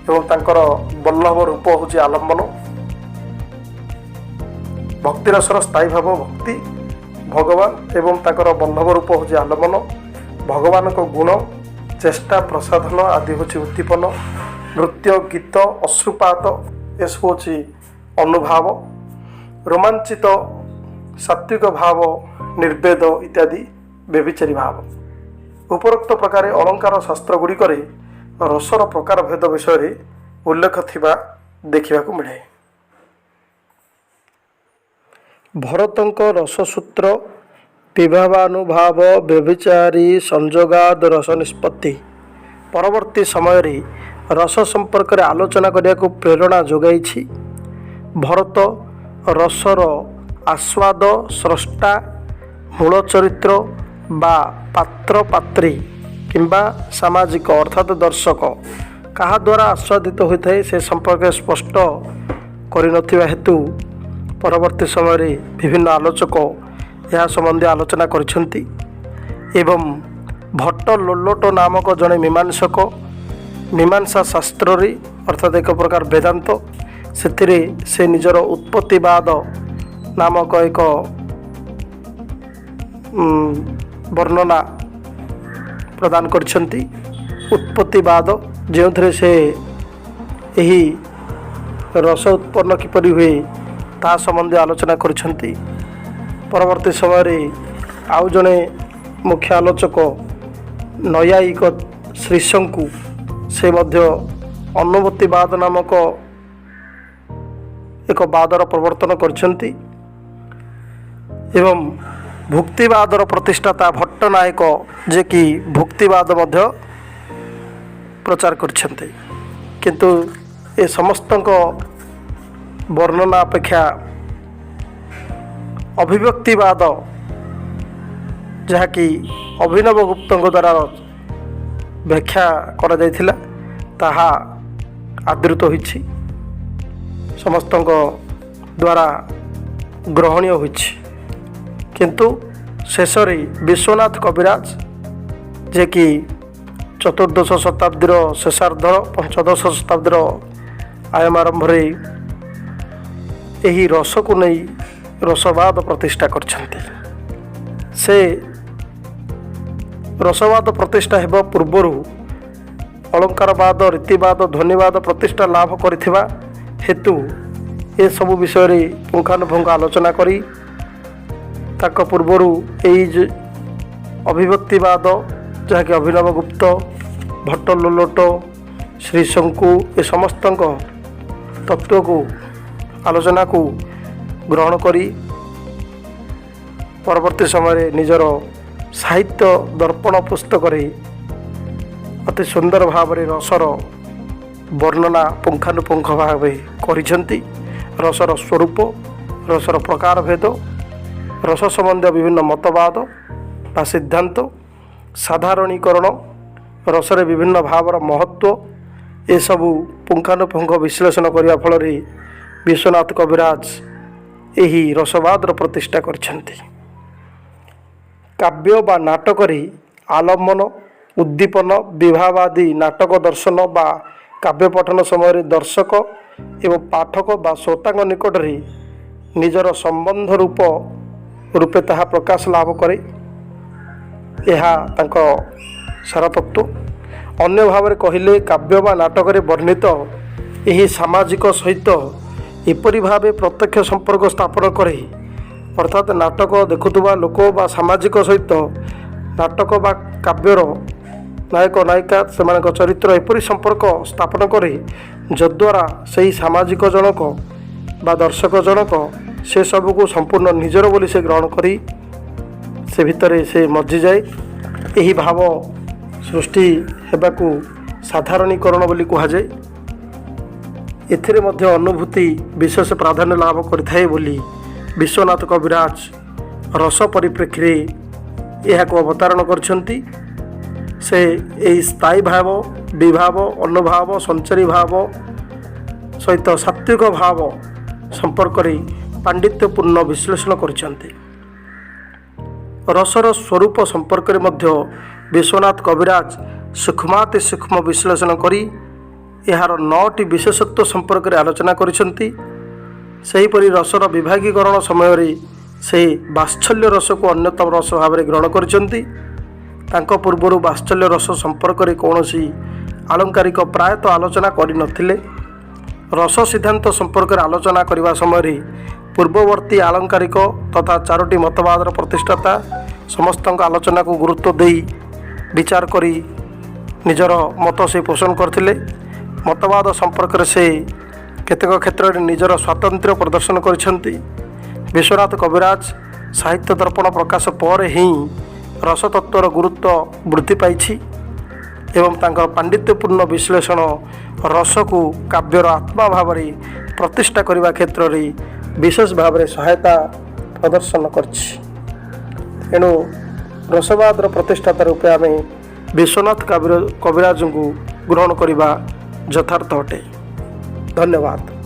[SPEAKER 1] ଏବଂ ତାଙ୍କର ବଲ୍ଲଭ ରୂପ ହେଉଛି ଆଲମ୍ବନ। ଭକ୍ତିରସର ସ୍ଥାୟୀ ଭାବ ଭକ୍ତି, ଭଗବାନ ଏବଂ ତାଙ୍କର ବଲ୍ଲଭ ରୂପ ହେଉଛି ଆଲମ୍ବନ। ଭଗବାନଙ୍କ ଗୁଣ, ଚେଷ୍ଟା, ପ୍ରସାଧନ ଆଦି ହେଉଛି ଉଦ୍ଦୀପନ। ନୃତ୍ୟ, ଗୀତ, ଅଶ୍ରୁପାତ ଏସବୁ ହେଉଛି ଅନୁଭାବ। ରୋମାଞ୍ଚିତ, ସାତ୍ଵିକ ଭାବ ନିର୍ବେଦ ଇତ୍ୟାଦି ବ୍ୟଭିଚାରୀ ଭାବ। ଉପରୋକ୍ତ ପ୍ରକାର ଅଳଙ୍କାର ଶାସ୍ତ୍ର ଗୁଡ଼ିକରେ ରସର ପ୍ରକାର ଭେଦ ବିଷୟରେ ଉଲ୍ଲେଖ ଥିବା ଦେଖିବାକୁ ମିଳେ। ଭରତଙ୍କ ରସସୂତ୍ର ବିଭାବାନୁଭାବ ବ୍ୟଭିଚାରୀ ସଂଯୋଗାଦ ରସ ନିଷ୍ପତ୍ତି ପରବର୍ତ୍ତୀ ସମୟରେ ରସ ସମ୍ପର୍କରେ ଆଲୋଚନା କରିବାକୁ ପ୍ରେରଣା ଯୋଗାଇଛି। ଭରତ ରସର ଆସ୍ୱାଦ ସ୍ରଷ୍ଟା, ମୂଳ ଚରିତ୍ର ବା ପାତ୍ର ପାତ୍ରୀ କିମ୍ବା ସାମାଜିକ ଅର୍ଥାତ୍ ଦର୍ଶକ କାହା ଦ୍ୱାରା ଆସ୍ୱାଦିତ ହୋଇଥାଏ ସେ ସମ୍ପର୍କରେ ସ୍ପଷ୍ଟ କରିନଥିବା ହେତୁ ପରବର୍ତ୍ତୀ ସମୟରେ ବିଭିନ୍ନ ଆଲୋଚକ ଏହା ସମ୍ବନ୍ଧୀୟ ଆଲୋଚନା କରିଛନ୍ତି ଏବଂ ଭଟ୍ଟ ଲୋଲଟ ନାମକ ଜଣେ ମୀମାଂସକ ମୀମାଂସା ଶାସ୍ତ୍ରରେ ଅର୍ଥାତ୍ ଏକ ପ୍ରକାର ବେଦାନ୍ତ ସେଥିରେ ସେ ନିଜର ଉତ୍ପତ୍ତିବାଦ ନାମକ ଏକ ବର୍ଣ୍ଣନା ପ୍ରଦାନ କରିଛନ୍ତି। ଉତ୍ପତ୍ତିବାଦ ଯେଉଁଥିରେ ସେ ଏହି ରସ ଉତ୍ପନ୍ନ କିପରି ହୁଏ ତାହା ସମ୍ବନ୍ଧୀୟ ଆଲୋଚନା କରିଛନ୍ତି। ପରବର୍ତ୍ତୀ ସମୟରେ ଆଉ ଜଣେ ମୁଖ୍ୟ ଆଲୋଚକ ନୈୟାୟିକ ଶ୍ରୀଶଙ୍କୁ ସେ ମଧ୍ୟ ଅନୁଭୂତିବାଦ ନାମକ ଏକ ବାଦର ପ୍ରବର୍ତ୍ତନ କରିଛନ୍ତି ଏବଂ ଭୁକ୍ତିବାଦର ପ୍ରତିଷ୍ଠାତା ଭଟ୍ଟ ନାୟକ ଯିଏକି ଭୁକ୍ତିବାଦ ମଧ୍ୟ ପ୍ରଚାର କରିଛନ୍ତି। କିନ୍ତୁ ଏ ସମସ୍ତଙ୍କ ବର୍ଣ୍ଣନା ଅପେକ୍ଷା ଅଭିବ୍ୟକ୍ତିବାଦ ଯାହାକି ଅଭିନବ ଗୁପ୍ତଙ୍କ ଦ୍ୱାରା ବ୍ୟାଖ୍ୟା କରାଯାଇଥିଲା ତାହା ଆଦୃତ ହୋଇଛି, ସମସ୍ତଙ୍କ ଦ୍ୱାରା ଗ୍ରହଣୀୟ ହୋଇଛି। କିନ୍ତୁ ଶେଷରେ ବିଶ୍ୱନାଥ କବିରାଜ ଯିଏକି ଚତୁର୍ଦ୍ଦଶ ଶତାବ୍ଦୀର ଶେଷାର୍ଦ୍ଧ ପଞ୍ଚଦଶ ଶତାବ୍ଦୀର ଆୟମ ଆରମ୍ଭରେ ଏହି ରସକୁ ନେଇ ରସବାଦ ପ୍ରତିଷ୍ଠା କରିଛନ୍ତି। ସେ ରସବାଦ ପ୍ରତିଷ୍ଠା ହେବା ପୂର୍ବରୁ ଅଳଙ୍କାରବାଦ ରୀତିବାଦ ଧ୍ୱନିବାଦ ପ୍ରତିଷ୍ଠା ଲାଭ କରିଥିବା ହେତୁ ଏସବୁ ବିଷୟରେ ପୁଙ୍ଖାନୁପୁଙ୍ଖ ଆଲୋଚନା କରି ତାଙ୍କ ପୂର୍ବରୁ ଏଇ ଅଭିବ୍ୟକ୍ତିବାଦ ଯାହାକି ଅଭିନବ ଗୁପ୍ତ ଭଟ୍ଟ ଲୋଲଟ ଶ୍ରୀଶଙ୍କୁ ଏ ସମସ୍ତଙ୍କ ତତ୍ତ୍ୱକୁ ଆଲୋଚନାକୁ ଗ୍ରହଣ କରି ପରବର୍ତ୍ତୀ ସମୟରେ ନିଜର ସାହିତ୍ୟ ଦର୍ପଣ ପୁସ୍ତକରେ ଅତି ସୁନ୍ଦର ଭାବରେ ରସର ବର୍ଣ୍ଣନା ପୁଙ୍ଖାନୁପୁଙ୍ଖ ଭାବେ କରିଛନ୍ତି। ରସର ସ୍ୱରୂପ, ରସର ପ୍ରକାର ଭେଦ, ରସ ସମ୍ବନ୍ଧୀୟ ବିଭିନ୍ନ ମତବାଦ ବା ସିଦ୍ଧାନ୍ତ, ସାଧାରଣୀକରଣ, ରସରେ ବିଭିନ୍ନ ଭାବର ମହତ୍ତ୍ୱ ଏସବୁ ପୁଙ୍ଖାନୁପୁଙ୍ଖ ବିଶ୍ଳେଷଣ କରିବା ଫଳରେ ବିଶ୍ୱନାଥ କବିରାଜ ଏହି ରସବାଦର ପ୍ରତିଷ୍ଠା କରିଛନ୍ତି। କାବ୍ୟ ବା ନାଟକରେ ଆଲମ୍ବନ, ଉଦ୍ଦୀପନ, ବିଭାବାଦୀ ନାଟକ ଦର୍ଶନ ବା କାବ୍ୟ ପଠନ ସମୟରେ ଦର୍ଶକ ଏବଂ ପାଠକ ବା ଶ୍ରୋତାଙ୍କ ନିକଟରେ ନିଜର ସମ୍ବନ୍ଧ ରୂପେ ତାହା ପ୍ରକାଶ ଲାଭ କରେ। ଏହା ତାଙ୍କ ସାରତତ୍ତ୍ୱ। ଅନ୍ୟ ଭାବରେ କହିଲେ କାବ୍ୟ ବା ନାଟକରେ ବର୍ଣ୍ଣିତ ଏହି ସାମାଜିକ ସହିତ ଏପରି ଭାବେ ପ୍ରତ୍ୟକ୍ଷ ସମ୍ପର୍କ ସ୍ଥାପନ କରେ ଅର୍ଥାତ୍ ନାଟକ ଦେଖୁଥିବା ଲୋକ ବା ସାମାଜିକ ସହିତ ନାଟକ ବା କାବ୍ୟର ନାୟକ ନାୟିକା ସେମାନଙ୍କ ଚରିତ୍ର ଏପରି ସମ୍ପର୍କ ସ୍ଥାପନ କରେ ଯଦ୍ୱାରା ସେହି ସାମାଜିକ ଜଣକ ବା ଦର୍ଶକ ଜଣକ ସେ ସବୁକୁ ସମ୍ପୂର୍ଣ୍ଣ ନିଜର ବୋଲି ସେ ଗ୍ରହଣ କରି ସେ ଭିତରେ ସେ ମଜ୍ଜିଯାଏ। ଏହି ଭାବ ସୃଷ୍ଟି ହେବାକୁ ସାଧାରଣୀକରଣ ବୋଲି କୁହାଯାଏ। ଏଥିରେ ମଧ୍ୟ ଅନୁଭୂତି ବିଶେଷ ପ୍ରାଧାନ୍ୟ ଲାଭ କରିଥାଏ ବୋଲି ବିଶ୍ୱନାଥ କବିରାଜ ରସ ପରିପ୍ରେକ୍ଷୀରେ ଏହାକୁ ଅବତାରଣ କରିଛନ୍ତି। ସେ ଏହି ସ୍ଥାୟୀ ଭାବ, ବିଭାବ, ଅନୁଭାବ, ସଞ୍ଚାରୀ ଭାବ ସହିତ ସାତ୍ତ୍ୱିକ ଭାବ ସମ୍ପର୍କରେ ପାଣ୍ଡିତ୍ୟପୂର୍ଣ୍ଣ ବିଶ୍ଳେଷଣ କରିଛନ୍ତି। ରସର ସ୍ୱରୂପ ସମ୍ପର୍କରେ ମଧ୍ୟ ବିଶ୍ୱନାଥ କବିରାଜ ସୂକ୍ଷ୍ମାତି ସୂକ୍ଷ୍ମ ବିଶ୍ଳେଷଣ କରି ଏହାର 9ଟି ବିଶେଷତ୍ୱ ସମ୍ପର୍କରେ ଆଲୋଚନା କରିଛନ୍ତି। ସେହିପରି ରସର ବିଭାଗୀକରଣ ସମୟରେ ସେ ବାତ୍ସଲ୍ୟ ରସକୁ ଅନ୍ୟତମ ରସ ଭାବରେ ଗ୍ରହଣ କରିଛନ୍ତି। ତାଙ୍କ ପୂର୍ବରୁ ବାତ୍ସଲ୍ୟ ରସ ସମ୍ପର୍କରେ କୌଣସି ଆଳଙ୍କାରିକ ପ୍ରାୟତଃ ଆଲୋଚନା କରିନଥିଲେ। ରସ ସିଦ୍ଧାନ୍ତ ସମ୍ପର୍କରେ ଆଲୋଚନା କରିବା ସମୟରେ ପୂର୍ବବର୍ତ୍ତୀ ଆଳଙ୍କାରିକ ତଥା ଚାରୋଟି ମତବାଦର ପ୍ରତିଷ୍ଠାତା ସମସ୍ତଙ୍କ ଆଲୋଚନାକୁ ଗୁରୁତ୍ୱ ଦେଇ ବିଚାର କରି ନିଜର ମତ ସେ ପୋଷଣ କରିଥିଲେ। ମତବାଦ ସମ୍ପର୍କରେ ସେ କେତେକ କ୍ଷେତ୍ରରେ ନିଜର ସ୍ୱାତନ୍ତ୍ର୍ୟ ପ୍ରଦର୍ଶନ କରିଛନ୍ତି। ବିଶ୍ୱନାଥ କବିରାଜ ସାହିତ୍ୟ ଦର୍ପଣ ପ୍ରକାଶ ପରେ ହିଁ ରସତତ୍ତ୍ୱର ଗୁରୁତ୍ୱ ବୃଦ୍ଧି ପାଇଛି ଏବଂ ତାଙ୍କର ପାଣ୍ଡିତ୍ୟପୂର୍ଣ୍ଣ ବିଶ୍ଳେଷଣ ରସକୁ କାବ୍ୟର ଆତ୍ମା ଭାବରେ ପ୍ରତିଷ୍ଠା କରିବା କ୍ଷେତ୍ରରେ ବିଶେଷ ଭାବରେ ସହାୟତା ପ୍ରଦର୍ଶନ କରିଛି। ଏଣୁ ରସବାଦର ପ୍ରତିଷ୍ଠାତା ରୂପେ ଆମେ ବିଶ୍ୱନାଥ କବିରାଜଙ୍କୁ ଗ୍ରହଣ କରିବା ଯଥାର୍ଥ ଅଟେ। ଧନ୍ୟବାଦ।